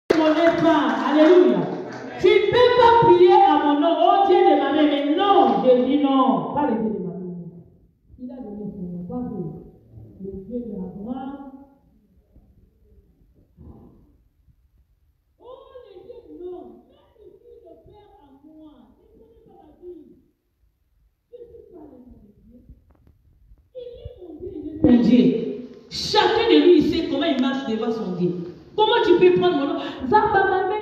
Tu ne connais pas. Alléluia. Tu ne peux pas prier à mon nom, oh Dieu de ma mère, mais non, je dis non, pas le Dieu de ma mère. Il a donné son nom, pas vous. Le Dieu de Abraham. Oh, le Dieu de non, même si le Père à moi, ne connais pas ma vie. Je ne suis pas le nom de Dieu. Il est mon Dieu, il est mon Dieu. Chacun de lui, il sait comment il marche devant son Dieu. Comment tu peux prendre mon nom? Zamba ma mère.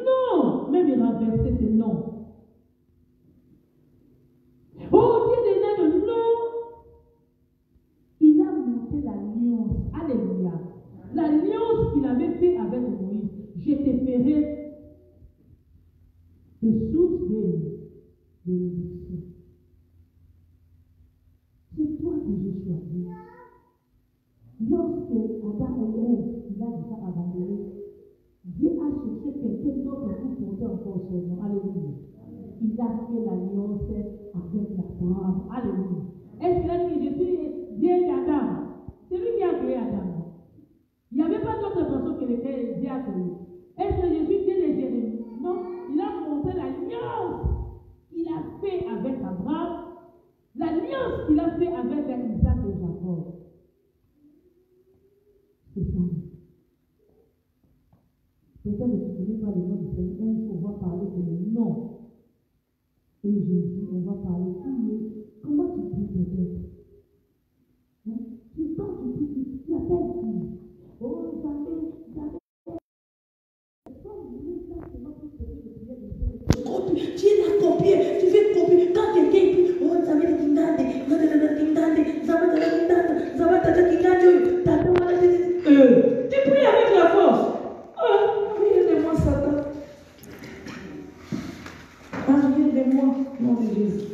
Non, même il renverser ce nom. Oh Dieu des nains, non. Il a monté l'alliance. Alléluia. L'alliance qu'il avait fait avec Moïse. Je te ferai de source de bénédiction. C'est toi que j'ai choisi. Lorsque Adam et Ève, il a déjà abandonné, Dieu a cherché quelqu'un d'autre pour porter encore son nom. Alléluia. Il a fait l'alliance avec Abraham. Alléluia. Est-ce qu'il a dit: je suis Dieu d'Adam? C'est lui qui a créé Adam. Il n'y avait pas d'autre personne que Dieu a créé. Est-ce que je suis Dieu de Jérémie? Non. Il a montré l'alliance qu'il a fait avec Abraham, l'alliance qu'il a fait avec Isaac et Jacob. C'est ça. Peut-être que tu ne connais pas le nom du Seigneur, mais il faut voir parler de le nom. Et Jésus, on va parler tout. Comment tu pries peut-être? Tu appelles qui? Oh, tu es là copier, tu fais copier. Quand quelqu'un dit: oh, ça va être Kindande, tu pries avec la force. Oh, viens de moi, Satan. Ah, viens de moi, nom de Jésus.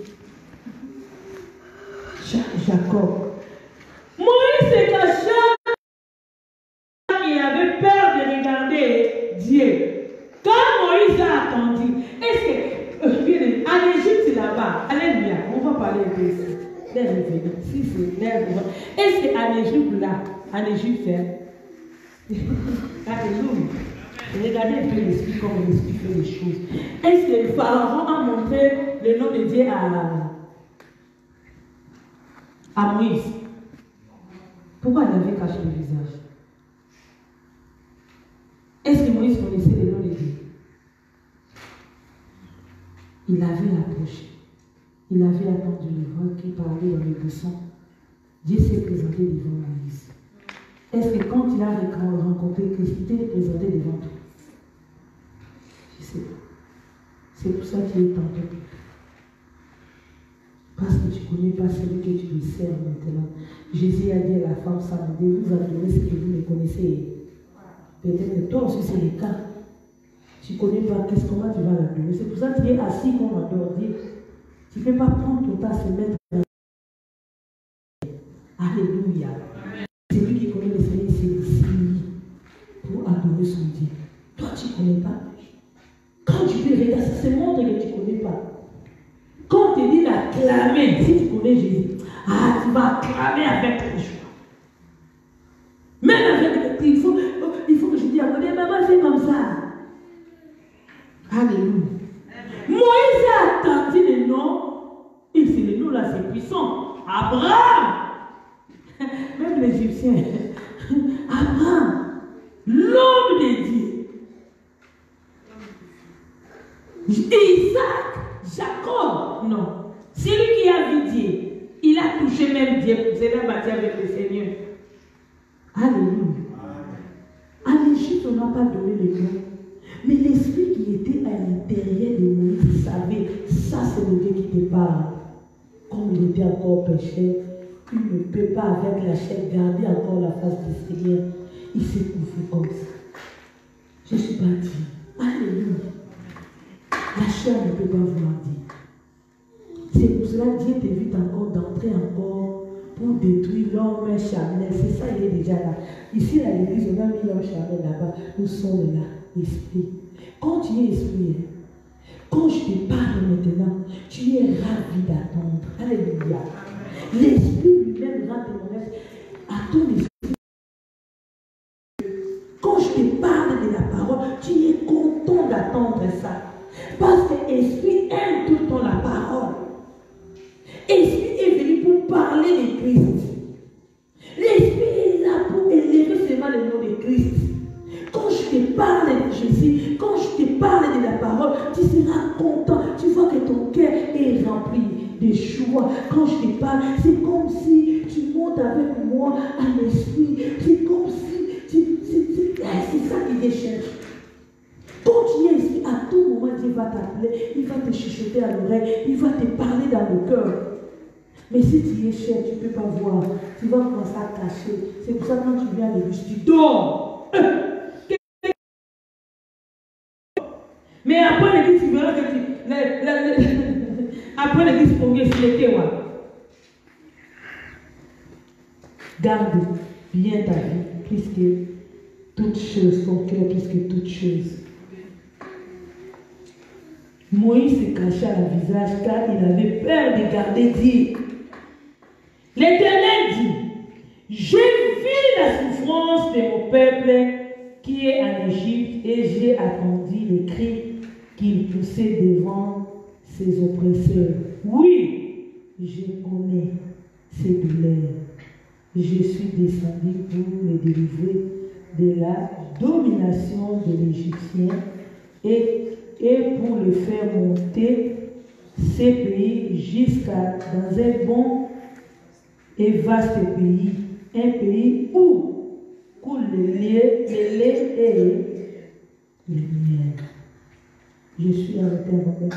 Jacob. Moïse se cacha. Il avait peur de regarder Dieu. Quand Moïse a attendu, est-ce que, en Égypte là-bas, alléluia, on va parler de ça. Si c'est est-ce qu'en Égypte là, en Égypte, alléluia, regardez un peu l'esprit comme l'esprit fait les choses. Est-ce que le Pharaon a montré le nom de Dieu à Moïse? Pourquoi il avait caché le visage? Est-ce que Moïse connaissait le nom de Dieu? Il avait approché. Il avait attendu le roi qui parlait dans le buisson. Dieu s'est présenté devant Moïse. Est-ce que quand il a rencontré Christ, il t'est présenté devant toi? Je ne sais pas. C'est pour ça qu'il est tenté. Parce que tu ne connais pas celui que tu lui sers maintenant. Jésus a dit à la femme Samadé: vous adorez ce que vous ne connaissez. Peut-être que toi aussi c'est le cas. Tu ne connais pas comment tu vas l'adorer. C'est pour ça que tu es assis comme on adore Dieu. Tu ne peux pas prendre ton temps et se mettre dans. Alléluia. C'est lui qui connaît le Seigneur, c'est ici pour adorer son Dieu. Toi, tu ne connais pas. Quand tu peux regarder, ça se montre que tu ne connais pas. Quand on te dit d'acclamer, si tu connais Jésus, tu vas acclamer avec ta joie. Même avec il faut que je dise à côté, maman, c'est comme ça. Alléluia. Moïse a attendu le nom, et c'est le nom là, c'est puissant. Abraham. Même l'Égyptien. Abraham, l'homme de Dieu. Isaac, Jacob, non. Celui qui a vu Dieu, il a touché même Dieu. Vous allez bâti avec le Seigneur. Alléluia. En Égypte, on n'a pas donné le nom. Mais l'esprit qui était l'intérieur de Moïse, il savait, ça c'est le Dieu qui te parle. Comme il était encore péché, il ne peut pas avec la chair garder encore la face du Seigneur. Il s'est couvert comme ça. Je suis parti. Alléluia. La chair ne peut pas voir Dieu. C'est pour cela que Dieu t'évite encore d'entrer encore pour détruire l'homme charnel. C'est ça, il est déjà là. Ici, à l'église, on a mis l'homme charnel là-bas. Nous sommes là, esprit. Quand tu es esprit, quand je te parle maintenant, tu es ravi d'attendre. Alléluia. L'esprit lui-même rend témoignage à ton esprit. Quand je te parle de la parole, tu es content d'attendre ça. Parce que l'esprit aime tout le temps la parole. L'esprit est venu pour parler de Christ. L'esprit est là pour élever seulement le nom de Christ. Quand je te parle de Jésus, quand je te parle de la parole, tu seras content. Tu vois que ton cœur est rempli de joie. Quand je te parle, c'est comme si tu montes avec moi à l'esprit. C'est comme si c'est ça qui te cherche. Quand tu es ici, à tout moment, Dieu va t'appeler, il va te chuchoter à l'oreille, il va te parler dans le cœur. Mais si tu es cher, tu ne peux pas voir. Tu vas commencer à cacher. C'est pour ça que quand tu viens à l'église, tu dors. Mais après l'église, tu verras que après l'église, pour mieux, c'est l'été. Garde bien ta vie, puisque toutes choses sont claires, puisque toutes choses. Moïse se cachait à la visage car il avait peur de garder Dieu. L'Éternel dit, j'ai vu la souffrance de mon peuple qui est en Égypte et j'ai attendu les cris qu'il poussait devant ses oppresseurs. Oui, je connais ses douleurs. Je suis descendu pour le délivrer de la domination de l'Égyptien et pour le faire monter ces pays jusqu'à dans un bon et vaste pays, un pays où coule le lait et le miel. Je suis arrêté avec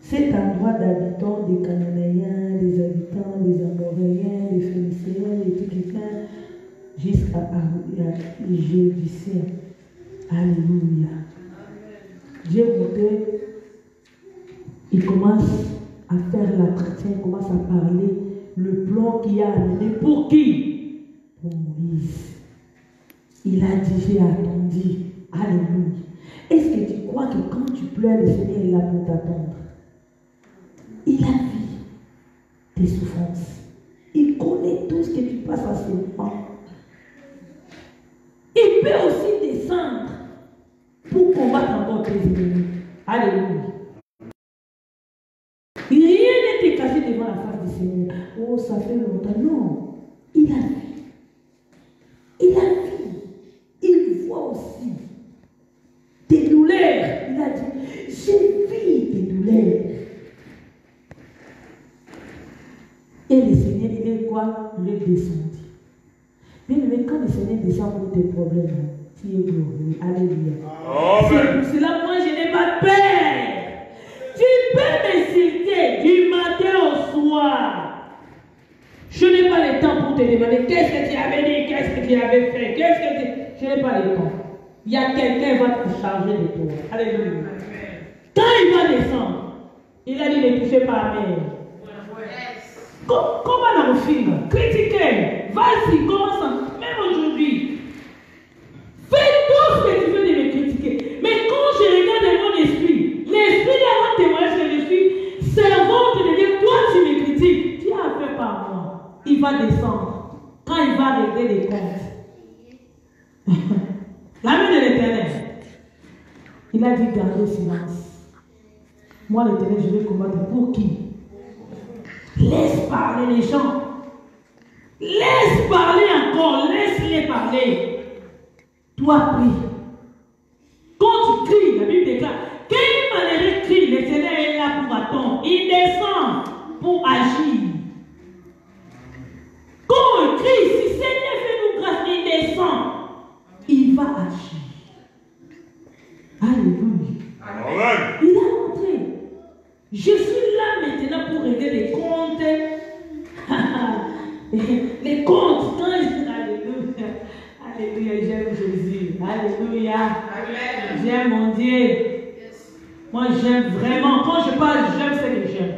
cet endroit d'habitants des Cananéens, des habitants des Amoréens, des Phéniciens, des Thékiens, jusqu'à Jébusiens. Alléluia. Dieu montait, il commence à faire l'entretien, il commence à parler le plan qu'il a amené pour qui? Pour Moïse. Il a dit, j'ai attendu. Alléluia. Est-ce que tu crois que quand tu pleures, le Seigneur est là pour t'attendre? Il a vu tes souffrances. Il connaît tout ce que tu passes à ce moment. Il peut aussi descendre pour combattre encore tes ennemis. Alléluia. Rien n'était caché devant la face du Seigneur. Oh, ça fait longtemps. Non. Il a vu. Il a vu. Il voit aussi tes douleurs. Il a dit, j'ai vu tes douleurs. Et le Seigneur, il est quoi? Il est descendu. Bien aimé, quand le Seigneur descend pour tes problèmes, tu es glorieux. Alléluia. C'est pour cela, moi, je n'ai pas peur. Tu peux m'insulter du matin au soir. Je n'ai pas le temps pour te demander qu'est-ce que tu avais dit, qu'est-ce que tu avais fait, qu'est-ce que tu... Je n'ai pas le temps. Il y a quelqu'un qui va te charger de toi. Alléluia. Quand il va descendre, il a dit ne touchez pas à mer. Comment on filme? Critiquer. Vas-y, commence. Même aujourd'hui. Fais tout ce que tu veux de me critiquer. Mais quand je regarde mon esprit, l'esprit là va témoigner que je suis servante de Dieu. Toi, tu me critiques. Tu as fait par moi. Il va descendre. Quand il va régler les comptes. La main de l'Éternel. Il a dit garder silence. Moi, l'Éternel, je vais combattre pour qui? Laisse parler les gens. Laisse parler encore. Laisse-les parler. Toi, prie. Quand tu cries, la Bible déclare, quel malheureux crie, le Seigneur est là pour attendre. Il descend pour agir. Quand on crie, si Seigneur fait-nous grâce, il descend. Il va agir. Alléluia. Je suis là maintenant pour régler les comptes. Les comptes. Alléluia. Alléluia, j'aime Jésus. Alléluia. Amen. J'aime mon Dieu. Moi, j'aime vraiment. Quand je parle, j'aime ce que j'aime.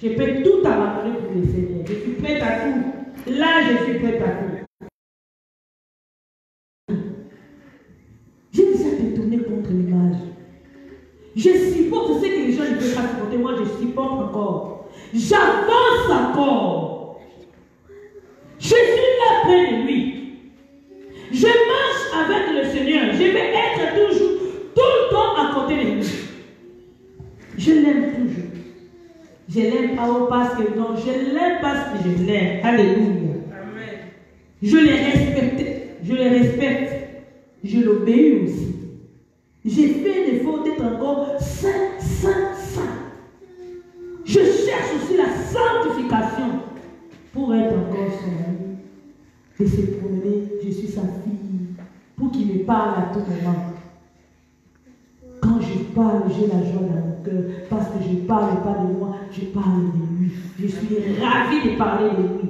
Je peux tout abandonner pour le Seigneur. Je suis prête à tout. Là, je suis prête à tout. J'ai déjà détourné contre le mal. Je supporte ce que les gens ne peuvent pas supporter. Moi, je supporte encore. J'avance encore. Je suis là près de lui. Je marche avec le Seigneur. Je vais être toujours, tout le temps à côté de lui. Je l'aime toujours. Je l'aime pas parce que non, je l'aime parce que je l'aime. Alléluia. Amen. Je le respecte. Je le respecte. Je l'obéis aussi. J'ai fait l'effort d'être encore saint. Je cherche aussi la sanctification pour être encore son ami. Et se promener, je suis sa fille, pour qu'il me parle à tout moment. Quand je parle, j'ai la joie dans mon cœur, parce que je ne parle pas de moi, je parle de lui. Je suis ravie de parler de lui.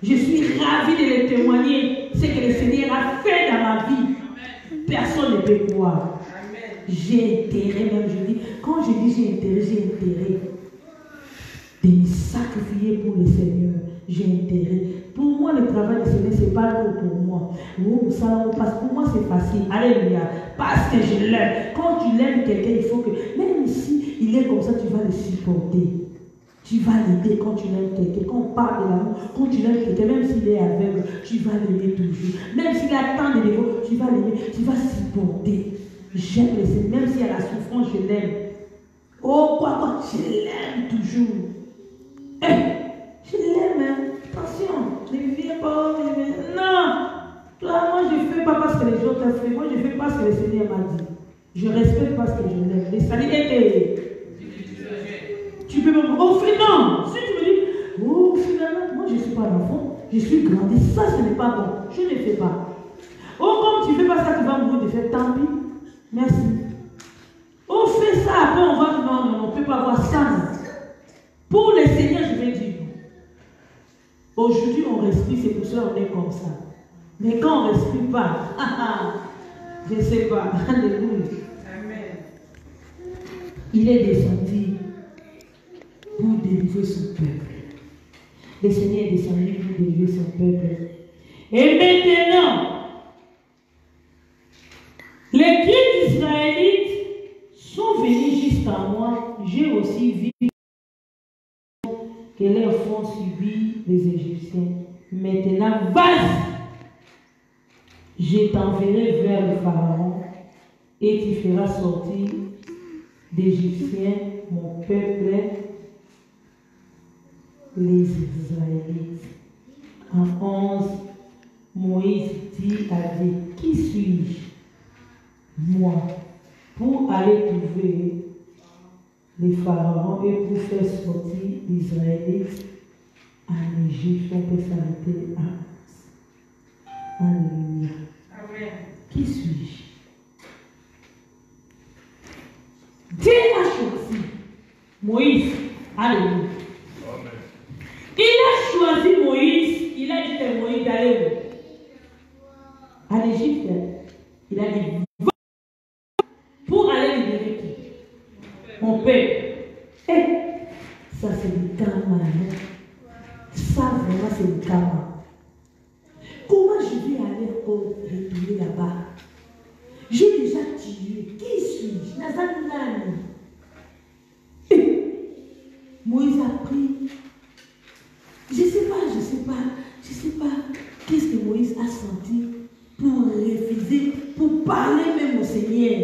Je suis ravie de le témoigner, ce que le Seigneur a fait dans ma vie. Personne ne peut croire. J'ai intérêt, même je dis, quand je dis j'ai intérêt de me sacrifier pour le Seigneur. J'ai intérêt. Pour moi, le travail du Seigneur, ce n'est pas lourd pour moi. Parce que pour moi, c'est facile. Alléluia. Parce que je l'aime. Quand tu l'aimes quelqu'un, il faut que, même si il est comme ça, tu vas le supporter. Tu vas l'aider quand tu l'aimes quelqu'un. Quand on parle de l'amour, quand tu l'aimes quelqu'un, même s'il est aveugle, tu vas l'aimer toujours. Même s'il a tant de défauts, tu vas l'aimer, tu vas supporter. J'aime le Seigneur. Même s'il y a la souffrance, je l'aime. Oh, quoi, je l'aime toujours. Je l'aime, hein. Attention, ne viens pas, non. Toi, moi, je ne fais pas parce que les autres ont fait. Moi, je fais parce que le Seigneur m'a dit. Je respecte parce que je l'aime. Les saluts, tu peux me offrir, non. Si tu me dis, oh, finalement, moi, je ne suis pas un enfant. Je suis grandi. Ça, ce n'est pas bon. Je ne fais pas. Oh, comme tu ne fais pas ça, tu vas mourir de faire. Tant pis. Merci. Oh, fais ça. Après, on va dire, non, on ne peut pas avoir ça. Pour le Seigneur, je vais dire non. Aujourd'hui, on respire, c'est pour ça qu'on est comme ça. Mais quand on ne respire pas, je ne sais pas. Alléluia. Amen. Il est descendu pour délivrer son peuple. Le Seigneur est descendu pour délivrer son peuple. Et maintenant, les cris d'Israélites sont venus jusqu'à moi. J'ai aussi vu que leurs font subir les Égyptiens. Maintenant, vas-y, je t'enverrai vers le Pharaon et tu feras sortir d'Égyptiens mon peuple, les Israélites. En 11, Moïse dit à Dieu, qui suis-je, moi, pour aller trouver les pharaons et pour faire sortir les Israélites en Égypte? On peut s'arrêter à 11. Alléluia. Amen. Qui suis-je? Dieu a choisi Moïse. Alléluia. Amen. Il a choisi Moïse. Il a dit à Moïse d'aller où? À l'Égypte. Il a dit pour aller libérer qui? Mon père. Eh, ça c'est le karma. Ça vraiment c'est le karma. Comment je vais aller encore retourner là-bas? J'ai déjà tué. Qui suis-je? Nazanani. Moïse a pris. Je ne sais pas qu'est-ce que Moïse a senti pour refuser, pour parler même au Seigneur.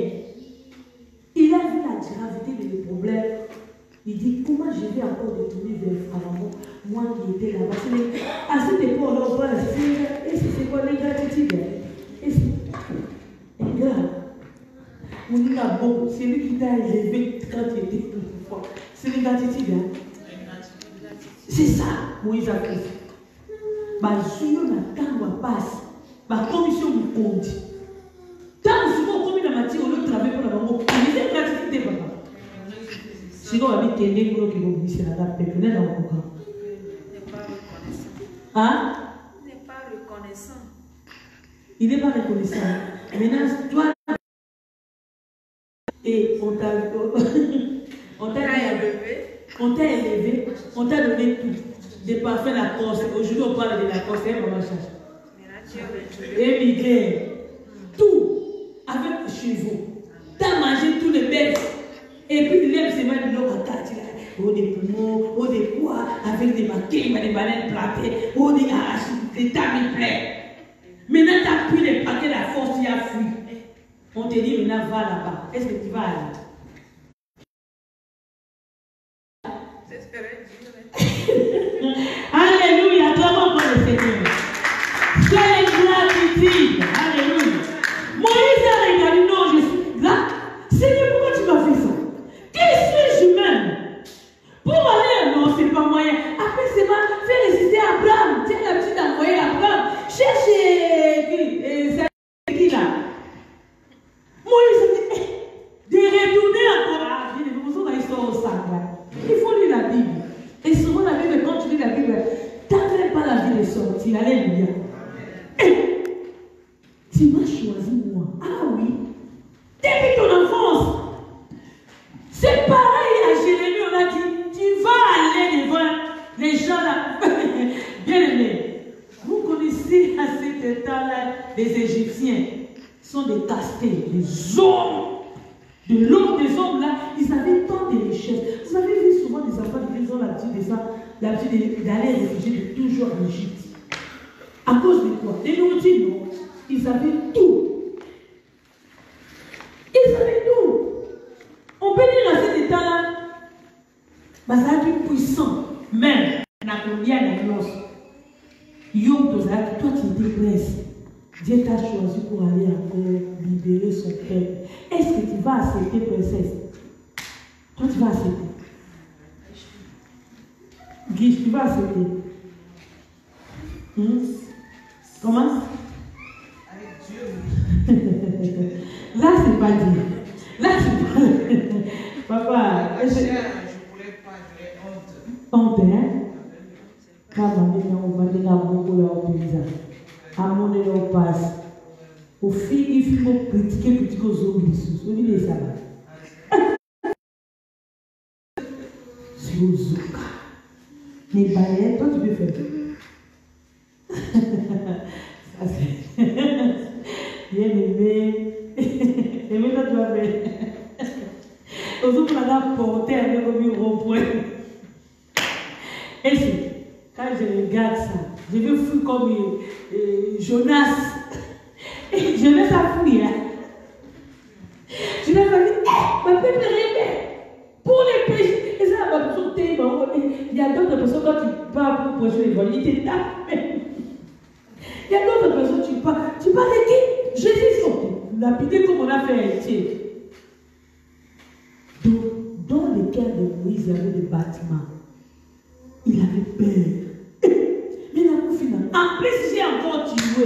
Il a vu la gravité de le problème. Il dit, comment je vais encore détourner vers le Pharaon, moi qui étais là-bas. À cette époque, on parle de et c'est quoi l'ingratitude? Et c'est grave. On dit là, bon, c'est lui qui t'a élevé quand tu étais une fois. C'est l'ingratitude. C'est ça, Moïse a fait. Ma journée, ma temps passe. Ma commission me compte. Tant que je suis commis dans ma tire, on le travail pour la maman. C'est l'ingratitude, papa. Si on va tenir pour qu'il vous dise la date, vous n'êtes pas reconnaissant. Hein? Il n'est pas reconnaissant. Il n'est pas reconnaissant. Maintenant, toi, et on t'a élevé, on t'a donné tout. Des parfums Lacoste. Aujourd'hui, on parle de Lacoste, c'est un cherche. Émigré. Tout. Avec chevaux. T'as mangé tous les bêtes. Et puis, il aime se mettre de l'eau à tâte. Des poumons, des pois, avec des maquilles, des bananes plantées, des arachides, des tamis pleins. Maintenant, tu as pris les paquets, la force, tu as fui. On te dit, maintenant, va là-bas. Est-ce que tu vas aller? Alléluia, comment pour le Seigneur? C'est gratitude. Alléluia. Moïse a regardé, non, je suis là. Seigneur, pourquoi tu m'as fait ça? Qui suis-je même? Pour aller, non, c'est pas moyen. Après, c'est pas faire résister Abraham. Tiens, la petite envoyée Abraham. Cherchez qui là? Moïse a dit, de retourner encore. Ah, je ne sais pas l'histoire au sac là. Il faut lire la Bible. Et souvent, la Bible, quand tu lis la Bible, tu n'as pas la vie de sortir. Alléluia. Tu m'as choisi moi. Ah oui. Depuis ton enfance. C'est pareil à Jérémie, on a dit, tu vas aller devant les gens là. Bien aimés. Vous connaissez à cet temps-là, les Égyptiens sont des castés, des hommes. De l'homme des hommes là, ils avaient tant de richesses. Vous avez vu souvent des enfants qui ont l'habitude d'aller réfugier toujours en Égypte. À cause de quoi? Des nourritures, non. Ils avaient tout. Ils avaient tout. On peut dire à cet état-là, bah, ça a été puissant. Même, la combien de noces. Yom Tozak, toi tu étais prince. Dieu t'a choisi pour aller encore libérer son peuple. Est-ce que tu vas accepter, princesse? Toi, tu vas accepter. Guiche, tu vas accepter. Comment? Avec Dieu. Là, c'est pas dit. Là, c'est pas. Papa, Je ne voulais pas, j'aurais honte. Honte, hein? Quand on va dire beaucoup de paysans. À mon élan passe. Au fil, il faut critiquer aux hommes. Vous voyez ça là. C'est aux zoka. Mais balayette, toi tu peux faire. Ça c'est. Bien aimé. Et maintenant tu vas faire. Aux autres, on a porté avec un rond-point. Et c'est. Quand je regarde ça, je vais fuir comme Jonas. Et Jonas a fui. Hein. Jonas a dit, ma peuple est pour les péchés. Et ça, ma personne t'aime. Il y a d'autres personnes, quand tu parles pour prêcher l'évangile, ils te tapent. Il y a d'autres personnes, tu parles de qui? Jésus sont lapidés comme on a fait héritier. Donc, dans le cas de Moïse, il y avait des bâtiments. Il avait peur. Mais la final, en plus, j'ai encore tué.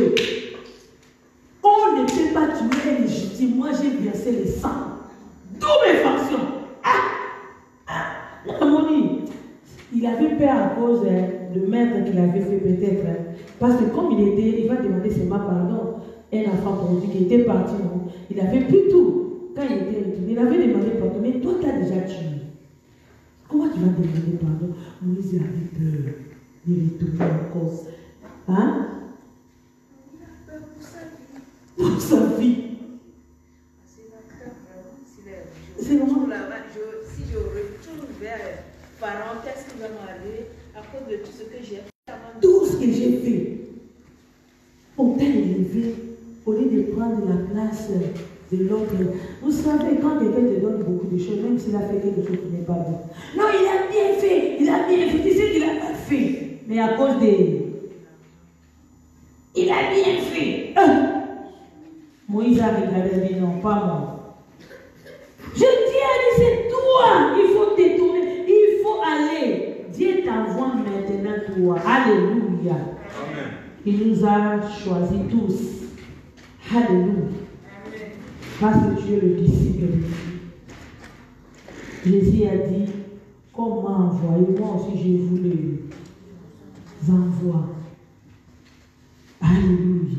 On ne peut pas tuer un légitime. Moi, j'ai versé le sang. Toutes mes factions. Il avait peur à cause de maître qu'il avait fait peut-être. Parce que comme il va demander seulement pardon. Un enfant produit qui était parti, non? Il avait pris tout. Quand il était retourné, il avait demandé pardon. Mais toi, tu as déjà tué. Comment tu vas demander pardon? Moïse avait peur. Il retourner encore. Hein? Pour sa vie. C'est vraiment si je retourne vers Pharaon, qu'est-ce qui va m'arriver à cause de tout ce que j'ai fait avant? Tout ce que j'ai fait. On t'a élevé au lieu de prendre la place de l'autre. Vous savez, quand quelqu'un te donne beaucoup de choses, même s'il a fait quelque chose qui n'est pas bon. Non, il a bien fait. Il a bien fait. Tu sais qu'il a pas fait. Mais à cause de... Il a bien fait. Moïse a regardé, dit non, pas moi. Je dis à lui, c'est toi. Il faut détourner. Il faut aller. Dieu t'envoie maintenant toi. Alléluia. Amen. Il nous a choisis tous. Alléluia. Parce que tu es le disciple de Dieu. Jésus a dit, comme m'a envoyé, moi aussi je vous les envoie. Alléluia.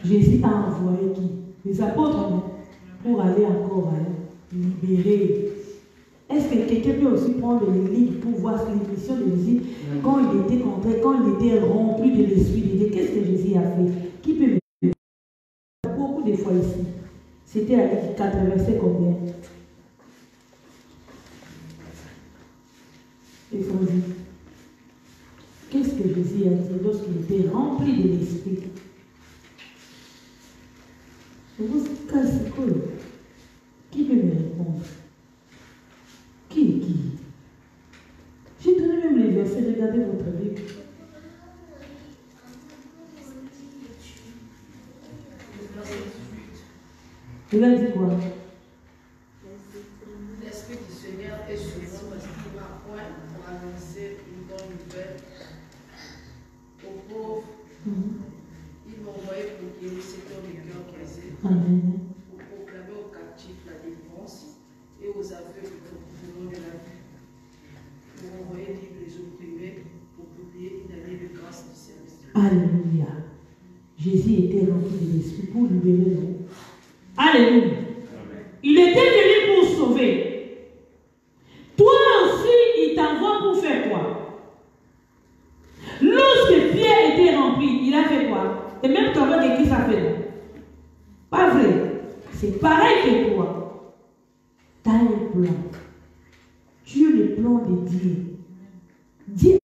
Jésus a envoyé qui? Les apôtres, non? Pour aller encore libérer. Est-ce que quelqu'un peut aussi prendre les livres pour voir les missions de Jésus quand il était contré, quand il était rempli de l'Esprit de Dieu? Qu'est-ce que Jésus a fait? Qui peut me dire? Beaucoup de fois ici. C'était à Luc 4, verset combien? Et son dit. Qu'est-ce que Jésus a dit lorsqu'il était rempli de l'Esprit? Je vous casse quoi? Qui peut me répondre? Qui? J'ai donné même les versets, regardez votre Bible. Il a dit quoi? L'Esprit du Seigneur est sur moi parce qu'il m'a point pour annoncer une bonne nouvelle aux pauvres. Il m'a envoyé pour guérir ceux qui ont le cœur brisé, pour proclamer aux captifs la délivrance et aux aveugles le couronnement de la vie, pour envoyer libre les opprimés, pour publier une année de grâce du service. Alléluia. Jésus était rempli de l'Esprit pour libérer nous. Alléluia. Il était venu pour sauver. Toi aussi, il t'envoie pour faire quoi? Lorsque Pierre était rempli, il a fait quoi? Et même toi, de qui ça fait? Pas vrai. C'est pareil que toi. Tu as un plan. Tu es le plan de Dieu. Dieu,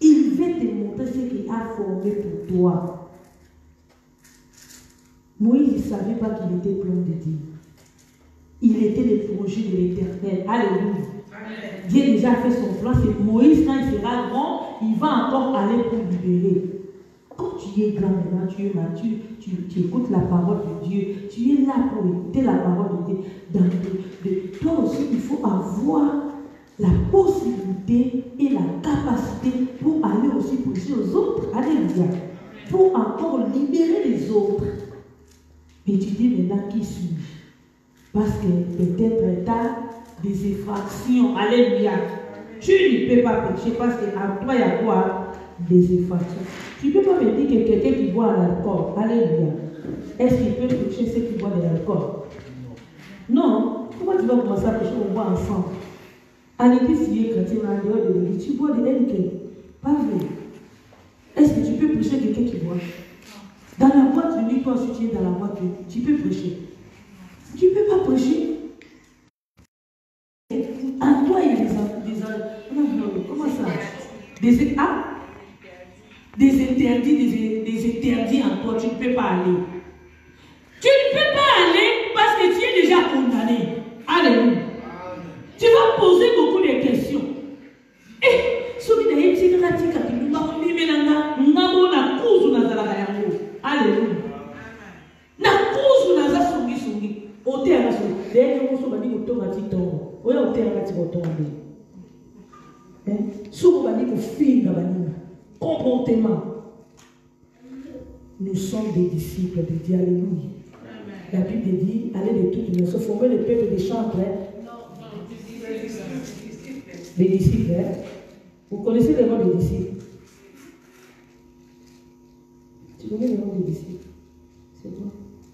il veut te montrer ce qu'il a formé pour toi. Moïse ne savait pas qu'il était plan de Dieu. Il était le projet de l'Éternel. Alléluia. Dieu déjà fait son plan. C'est Moïse, quand il sera grand, il va encore aller pour libérer. Quand tu es grand maintenant, tu es mature, tu écoutes la parole de Dieu. Tu es là pour écouter la parole de Dieu. Toi aussi, il faut avoir la possibilité et la capacité pour aller aussi prêcher aux autres. Alléluia. Pour encore libérer les autres. Mais tu dis maintenant qui suis-je? Parce que peut-être tu as des infractions. Alléluia. Tu ne peux pas pécher parce qu'à toi il y a quoi? Des infractions. Tu ne peux pas me dire que quelqu'un qui boit l'alcool, alléluia, est-ce qu'il peut pécher ceux qui boivent de l'alcool? Non. Comment tu vas commencer à pécher? On boit ensemble. À l'église, si tu es chrétien, en dehors de l'église, tu bois de l'alcool. Pas vrai. Est-ce que tu peux pécher quelqu'un qui boit? Dans la boîte de nuit, toi aussi tu es dans la boîte de nuit, tu peux prêcher. Tu ne peux pas prêcher. En toi, il y a comment ça? Des interdits en toi, tu ne peux pas aller. Tu ne peux pas aller parce que tu es déjà condamné. Alléluia. Tu vas poser beaucoup de questions. Et celui qui est dit alléluia. Na kuzu na za sungi. Ote ana sungi. Deni kusu bani kutonga tito. Oya ote ana tikotonga. Suko bani kufinga bani. Comportement. Nous sommes des disciples de Dieu. Alléluia. La Bible dit, allez de toutes les nations, former le peuple des chantres. Les disciples. Vous connaissez le nom des disciples? Tu connais le nom des disciples? C'est quoi?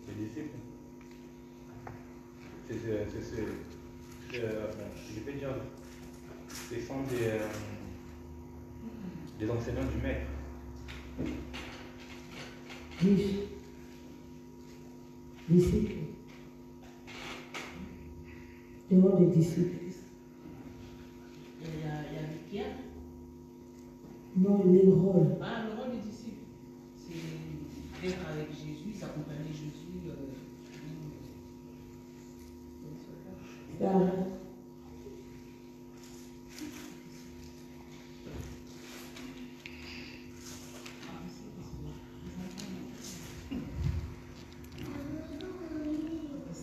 Les disciples. Je peux dire, ce sont des enseignants du maître. Disciples. Le nom des disciples. Il y a Mikia. Non, les rôles. Ah, le rôle des disciples. C'est d'être avec Jésus, s'accompagner Jésus.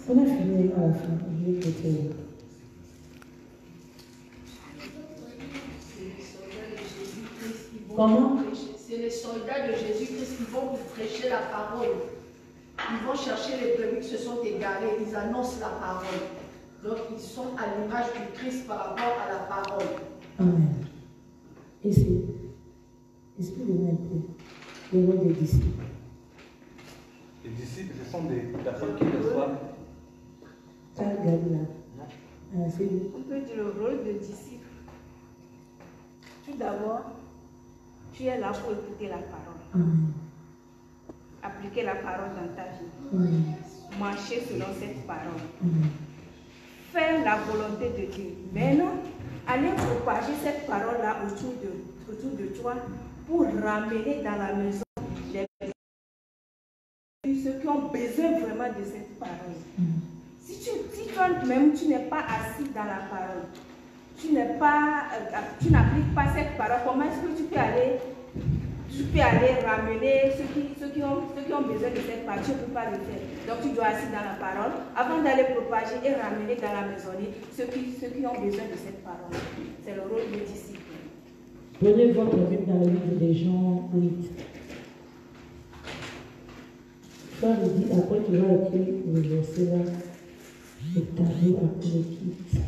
On a fini à la fin. Je vais écouter. Comment? C'est les soldats de Jésus-Christ qui vont prêcher la parole. Ils vont chercher les brebis qui se sont égarés. Ils annoncent la parole. Donc ils sont à l'image du Christ par rapport à la parole. Amen. Et c'est, expliquez-moi un peu le rôle des disciples. Les disciples, ce sont des personnes qui reçoivent. Ah, regarde là. Ah, c'est lui. On peut dire le rôle de disciple. Tout d'abord, tu es là pour écouter la parole. Amen. Appliquer la parole dans ta vie. Amen. Marcher selon cette parole. Amen. Faire la volonté de Dieu. Maintenant, aller propager cette parole-là autour de toi pour ramener dans la maison ceux qui ont besoin vraiment de cette parole. Si toi-même tu n'es pas assis dans la parole, tu n'appliques pas cette parole, comment est-ce que tu peux aller ramener ceux qui ont besoin de cette parole? Tu ne peux pas le faire. Donc tu dois assis dans la parole avant d'aller propager et ramener dans la maisonnée ceux qui ont besoin de cette parole. C'est le rôle du disciple. Prenez votre Bible dans le livre des Jean 8. Ça veut dire, après tu vas écrire le verset là, et tu arrives après le quitte.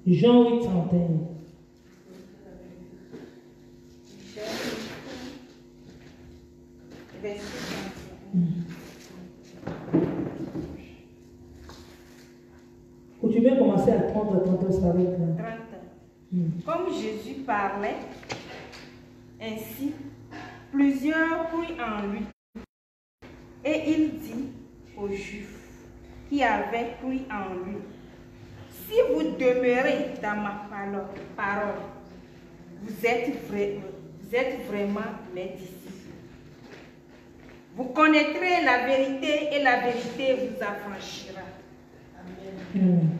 Jean 8, 31. Ou tu veux commencer à 30 ça va être là. 30. Comme Jésus parlait ainsi, plusieurs crurent en lui. Et il dit aux Juifs qui avaient cru en lui, si vous demeurez dans ma parole, vous êtes vraiment mes disciples. Vous connaîtrez la vérité et la vérité vous affranchira. Amen.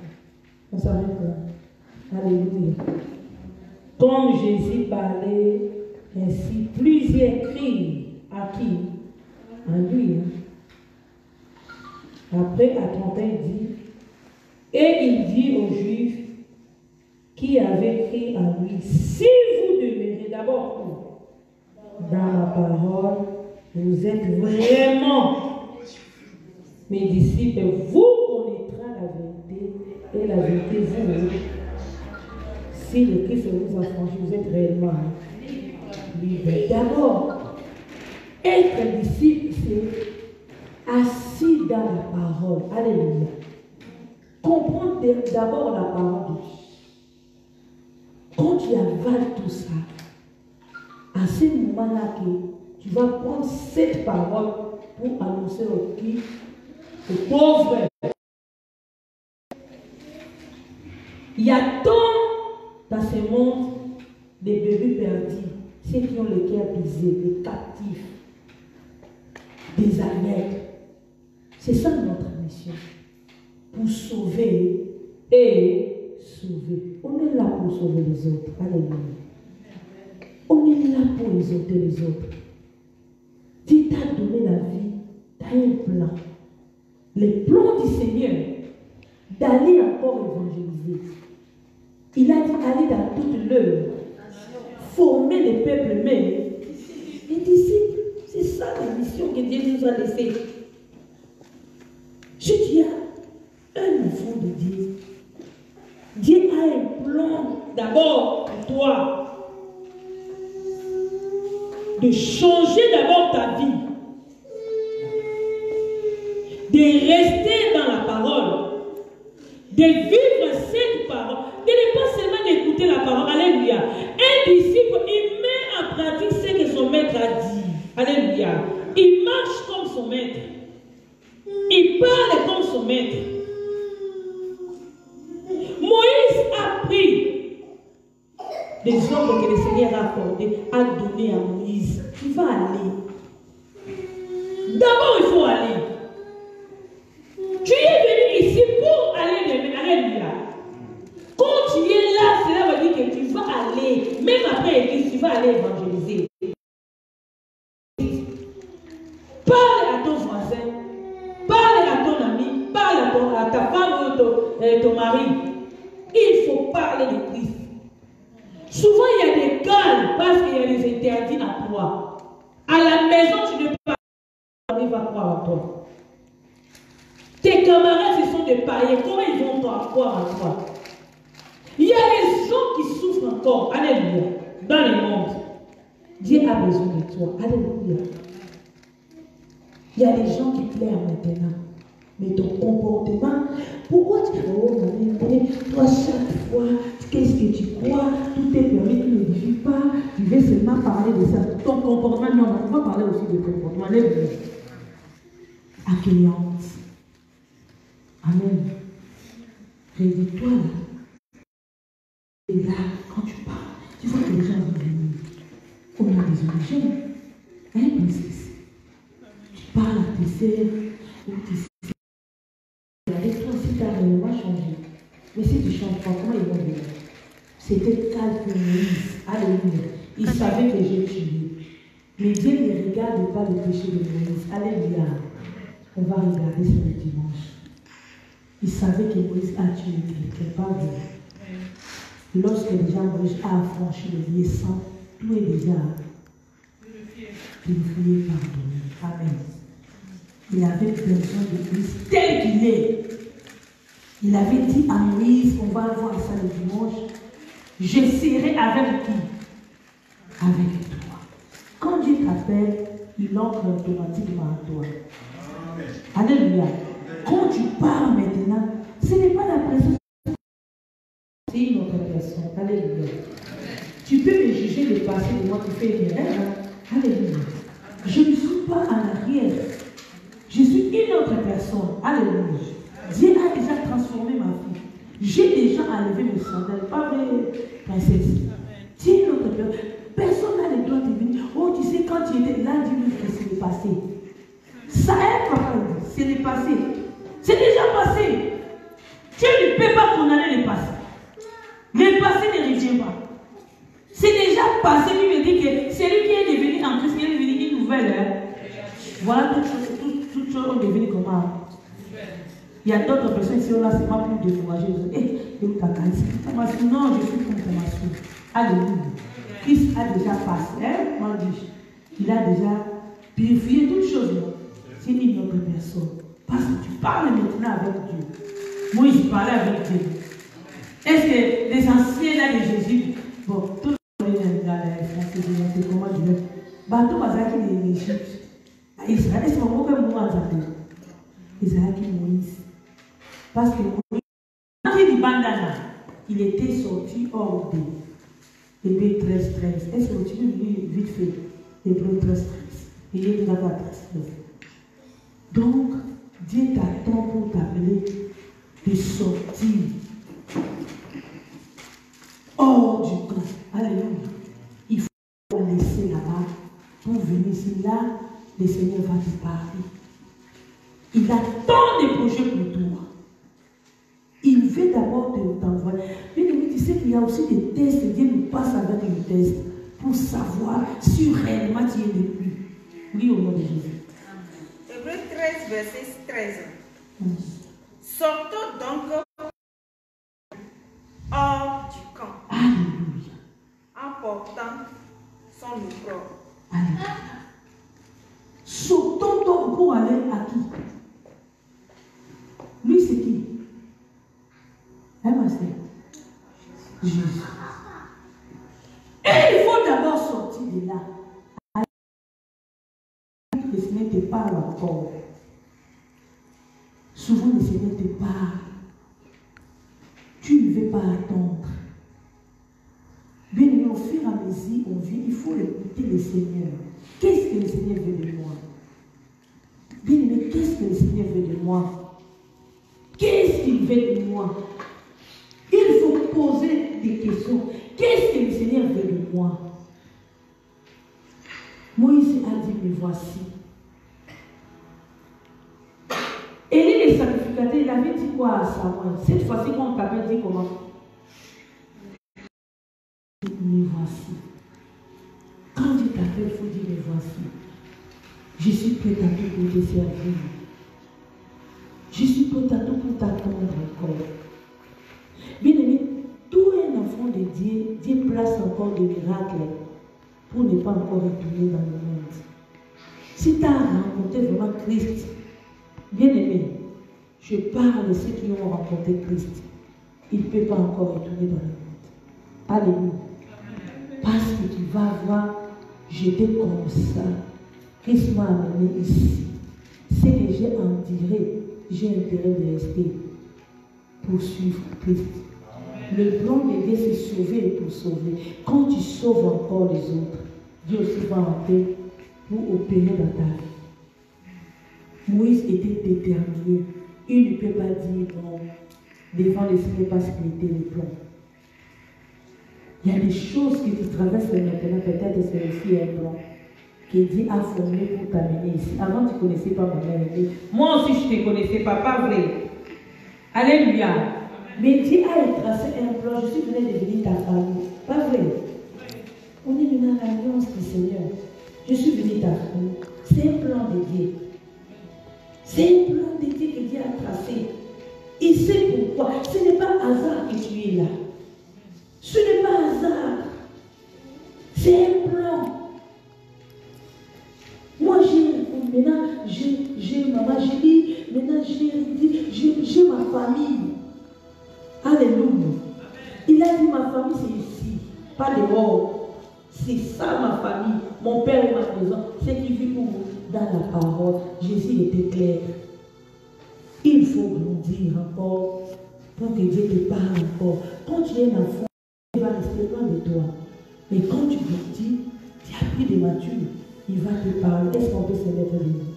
On s'arrête là. Alléluia. Comme Jésus parlait ainsi, plusieurs crient à qui? À lui. Après, à 31, il dit, et il dit aux Juifs qui avaient crié à lui, si vous demeurez d'abord dans la parole, vous êtes vraiment mes disciples, vous connaîtrez la vérité et la vérité vous. Si le Christ vous a franchi, vous êtes réellement libres. D'abord, être disciple, c'est assis dans la parole. Alléluia. Comprendre d'abord la parole de Dieu. Quand tu avales tout ça, à ce moment-là que tu vas prendre cette parole pour annoncer au qui, aux pauvres. Il y a tant dans ce monde des bébés perdus, ceux qui ont le cœur brisé, des captifs, des agnègres. C'est ça notre mission. Pour sauver et sauver. On est là pour sauver les autres. Alléluia. On est là pour exalter les autres. Dieu t'a donné la vie, tu as un plan. Le plan du Seigneur d'aller encore évangéliser. Il a dit aller dans toute l'œuvre, former les peuples même. Les disciples, c'est ça la mission que Dieu nous a laissée. Si tu as un enfant de Dieu, Dieu a un plan d'abord pour toi, de changer d'abord ta vie, de rester dans la parole, de vivre cette parole, de ne pas seulement d'écouter la parole. Alléluia. Un disciple, il met en pratique ce que son maître a dit. Alléluia. Il marche comme son maître. Il parle comme son maître. Moïse a pris les ordres que le Seigneur a accordés, a donné à Moïse. Tu vas aller. D'abord, il faut aller. Tu es venu ici pour aller demain. Alléluia. Quand tu es là, cela veut dire que tu vas aller. Même après l'église, tu vas aller évangéliser. Parle à ton à ta femme ou ton mari, il faut parler de Christ. Souvent, il y a des calmes parce qu'il y a des interdits à toi. À la maison, tu ne peux pas, on va croire en toi. Tes camarades, ce sont des païens. Comment ils vont croire en toi? Il y a des gens qui souffrent encore. Alléluia. Dans le monde. Dieu a besoin de toi. Alléluia. Il y a des gens qui pleurent maintenant. Mais ton comportement, pourquoi tu toi chaque fois, qu'est-ce que tu crois? Tout est permis, tu ne dis pas. Tu veux seulement parler de ça. Ton comportement, non, on va parler aussi de comportement. Alléluia. Accueillante. Amen. Réveille-toi là. Et là, quand tu parles, tu vois que les gens vont venir. On a des origines. Hein, princesse? Tu parles à tes sœurs, ou tes sœurs. Avec toi, si tu as réellement changé. Mais si tu ne changes pas, comment ils vont venir? C'était calculé. Alléluia. Il savait que j'ai tué. Mais Dieu ne regarde pas le péché de Moïse. Alléluia. On va regarder sur le dimanche. Il savait que Moïse a tué quelqu'un, pas vrai. Lorsque déjà Moïse a franchi le lieu sang, tout est déjà purifié, pardonné. Amen. Il avait besoin de Christ tel qu'il est. Il avait dit à Moïse, on va voir ça le dimanche, je serai avec qui? Avec toi. Quand Dieu t'appelle, il entre automatiquement à toi. Alléluia. Quand tu parles maintenant, ce n'est pas la présence, c'est une autre personne. Alléluia. Tu peux me juger le passé de moi qui fais des rêves. Alléluia. Je ne suis pas en arrière. Je suis une autre personne. Alléluia. Dieu a déjà transformé ma vie. J'ai déjà enlevé mes sandales. Pas vrai, princesse. Tu es une autre personne. Personne n'a le droit de venir. Oh, tu sais, quand tu étais là, dis-lui que c'est le passé. Ça est, papa, c'est le passé. C'est déjà passé. Tu ne peux pas condamner le passé. Le passé ne revient pas. C'est déjà passé. Lui me dit que c'est lui qui est devenu en Christ, qui est devenu une nouvelle. Hein? Voilà, toutes choses ont devenu comment. Il y a d'autres personnes qui sont là, c'est pas plus découragé. Non, je suis contre ma soeur. Alléluia. Christ a déjà passé. Hein? Moi, il a déjà purifié toutes choses. C'est une autre personne. Parce que tu parles maintenant avec Dieu. Moi, je parlais avec Dieu. Est-ce que les anciens là de Jésus, bon, tout le monde c'est comment dire, bateau bazaki de l'Égypte, Israël, est-ce qu'on peut me voir Israël qui Moïse. Parce que Moïse, quand il dit bandana, il était sorti hors de Hébreux 13. Est-ce que tu peux lire vite fait Hébreux 13. Il est dans la 13. Donc, Dieu t'attend pour t'appeler de sortir hors du camp. Alléluia. Il faut laisser là-bas pour venir ici. Là, le Seigneur va te parler. Il a tant de projets pour toi. Il veut d'abord t'envoyer. Mais tu sais qu'il y a aussi des tests. Dieu nous passe avec les tests pour savoir si réellement tu es le plus. Oui, au nom de Jésus. Hébreux 13, verset 13. Sortons donc hors du camp. Alléluia. En portant son opprobre. Alléluia. Sortons donc pour aller à qui? Lui, c'est qui? Hein, master? Jésus. Et il faut d'abord sortir de là. Le Seigneur te parle encore. Souvent, le Seigneur te parle. Tu ne veux pas attendre. Bien aimé, au fur et à mesure, on vit, il faut écouter le Seigneur. Qu'est-ce que le Seigneur veut de moi? Bien aimé, qu'est-ce que le Seigneur veut de moi? Qu'est-ce qu'il veut de moi? Il faut poser des questions. Qu'est-ce que le Seigneur veut de moi? Moïse a dit, me voici. Élie le sacrificateur, il avait dit quoi à Samuel? Cette fois-ci, quand on t'appelle, dit comment? Me voici. Quand Dieu t'appelle, il faut dire, me voici. Je suis prêt à tout pour te servir. Je suis peux t'attendre encore. Bien aimé, tout un enfant de Dieu, Dieu place encore des miracles pour ne pas encore retourner dans le monde. Si tu as rencontré vraiment Christ, bien aimé, je parle de ceux qui ont rencontré Christ. Il ne peut pas encore retourner dans le monde. Alléluia. Parce que tu vas voir, j'étais comme ça. Christ m'a amené ici. C'est que j'ai intérêt de rester pour suivre Christ. Le plan de Dieu, c'est sauver et pour sauver. Quand tu sauves encore les autres, Dieu aussi va entrer pour opérer dans ta vie. Moïse était déterminé. Il ne peut pas dire non devant le Seigneur parce qu'il était le plan. Il y a des choses que tu traverses maintenant, peut-être c'est aussi un plan que Dieu a formé pour t'amener ici. Avant, tu ne connaissais pas ma mère. Moi aussi, je ne te connaissais pas, pas vrai. Alléluia. Mais Dieu a tracé un plan. Je suis venue devenir ta famille. Pas vrai. On est dans l'alliance du Seigneur. Je suis venue ta famille. C'est un plan de Dieu. C'est un plan de Dieu que Dieu a tracé. Il sait pourquoi. Ce n'est pas hasard que tu es là. Ce n'est pas hasard. C'est un plan. Moi, j'ai maman, j'ai dit, maintenant j'ai ma famille. Alléluia. Il a dit ma famille c'est ici, pas dehors. C'est ça ma famille. Mon père et ma maison, c'est qui vit pour vous dans la parole. Jésus était clair. Il faut grandir encore pour que Dieu te parle encore. Quand tu es un enfant, il va rester loin de toi. Mais quand tu grandis, tu as pris des matures. Il va te parler. Est-ce qu'on peut se mettre debout?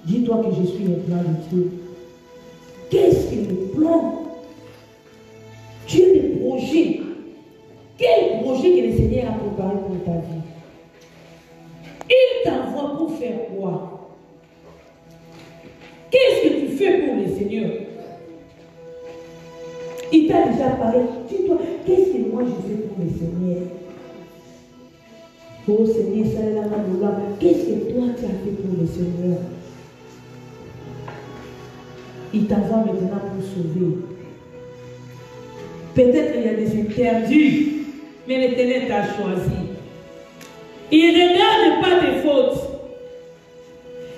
Dis-toi que je suis un plan de Dieu. Qu'est-ce que le plan? Tu as des projets. Quel projet que le Seigneur a préparé pour ta vie? Il t'envoie pour faire quoi? Qu'est-ce que tu fais pour le Seigneur? Il t'a déjà parlé. Dis-toi, qu'est-ce que moi je fais pour le Seigneur? Oh Seigneur, qu'est-ce que toi tu as fait pour le Seigneur? Il t'envoie maintenant pour sauver. Peut-être il y a des interdits, mais l'Éternel t'a choisi. Il ne regarde pas tes fautes.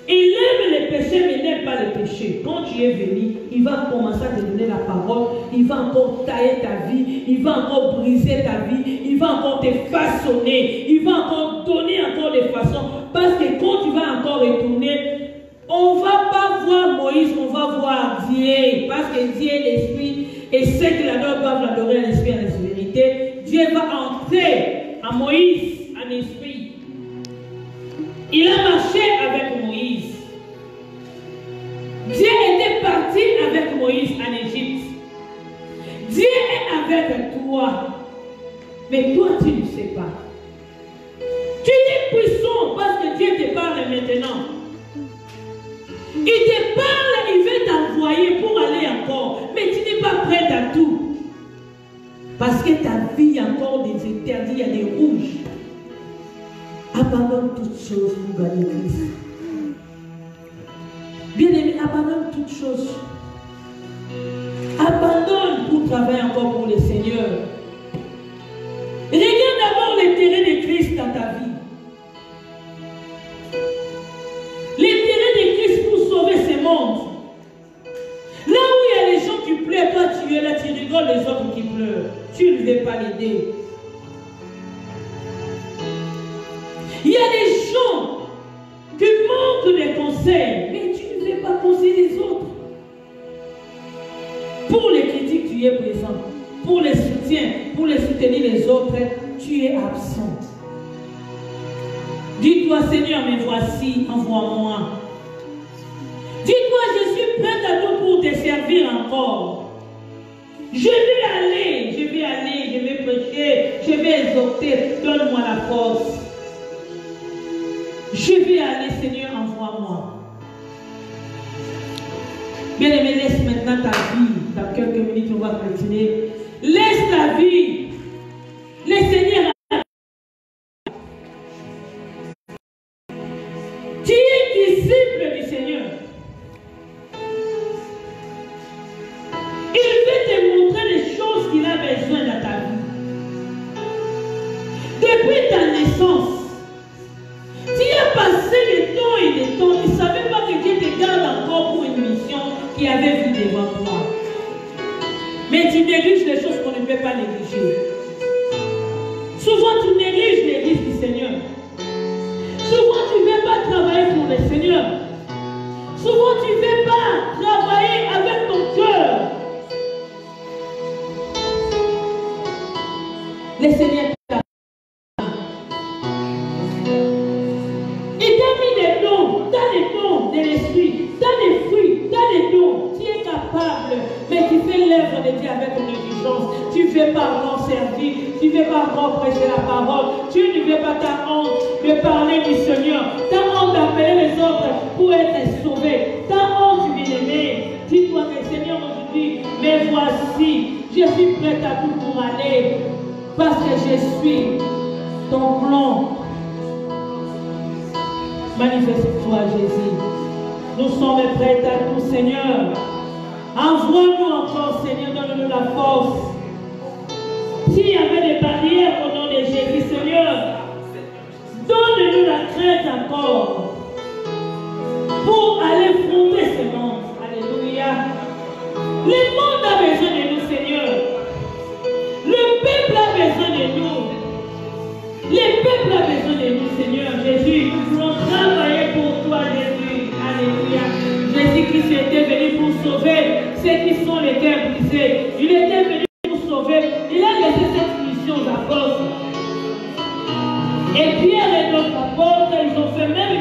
Il aime les péchés, mais il n'aime pas les péchés. Quand tu es venu, il va commencer à te donner la parole. Il va encore tailler ta vie. Il va encore briser ta vie. Il va encore te façonner. Il va encore donner encore des façons. Parce que quand tu vas encore retourner, on ne va pas voir Moïse, on va voir Dieu. Parce que Dieu est l'esprit. Et ceux qui l'adorent doivent l'adorer en esprit et en vérité. Dieu va entrer en Moïse en esprit. Il a marché avec Moïse. Dieu était parti avec Moïse en Égypte. Dieu est avec toi. Mais toi, tu ne sais pas. Tu es puissant parce que Dieu te parle maintenant. Il te parle, il veut t'envoyer pour aller encore. Mais tu n'es pas prête à tout. Parce que ta vie a encore des interdits, il y a des rouges. Abandonne toutes choses pour gagner Christ. Bien-aimé, abandonne toutes choses. Abandonne pour travailler encore pour le Seigneur. Regarde d'abord l'intérêt de Christ dans ta vie. L'intérêt de Christ pour sauver ce monde. Là où il y a les gens qui pleurent, toi tu es là, tu rigoles les autres qui pleurent. Tu ne veux pas l'aider. Il y a des gens qui manquent de conseils, mais tu ne veux pas conseiller les autres. Pour les critiques, tu es présent. Pour les soutiens, pour les soutenir les autres, tu es absent. Dis-toi, Seigneur, me voici, envoie-moi. Dis-toi, je suis prête à tout pour te servir encore. Je vais aller, je vais prêcher, je vais exhorter, donne-moi la force. Je vais aller, Seigneur, envoie-moi. Bien-aimé, laisse maintenant ta vie. Dans quelques minutes, on va continuer. Laisse ta vie. Le Seigneur. Tu es disciple du Seigneur. qui avait vu devant toi. Mais tu négliges les choses qu'on ne peut pas négliger. Souvent, tu négliges l'église du Seigneur. Souvent, tu ne veux pas travailler pour le Seigneur. Souvent, tu ne veux pas travailler avec ton cœur. Le Seigneur t'a mis des dons, dans les dons de l'esprit, dans les fruits, dans les dons. Tu es capable, mais tu fais l'œuvre de Dieu avec ton négligence. Tu ne veux pas encore servir, tu ne veux pas encore prêcher la parole, tu ne veux pas ta honte de parler du Seigneur, ta honte d'appeler les autres pour être sauvés, ta honte bien-aimé. Dis-toi que Seigneur aujourd'hui, mais voici, je suis prête à tout pour aller, parce que je suis ton plan. Manifeste-toi, Jésus. Nous sommes prêts à tout, Seigneur. Envoie-nous encore, Seigneur, donne-nous la force. S'il y avait des barrières au nom de Jésus, Seigneur, donne-nous la crainte encore pour aller affronter ce monde. Alléluia. Le monde a besoin de nous, Seigneur. Le peuple a besoin de nous. Le peuple a besoin de nous, Seigneur. Jésus, nous voulons travailler pour toi, Jésus. Alléluia. Jésus-Christ était venu pour sauver ceux qui sont les cœurs brisés. Il était venu pour sauver. Il a laissé cette mission aux apôtres. Et Pierre et d'autres apôtres, ils ont fait même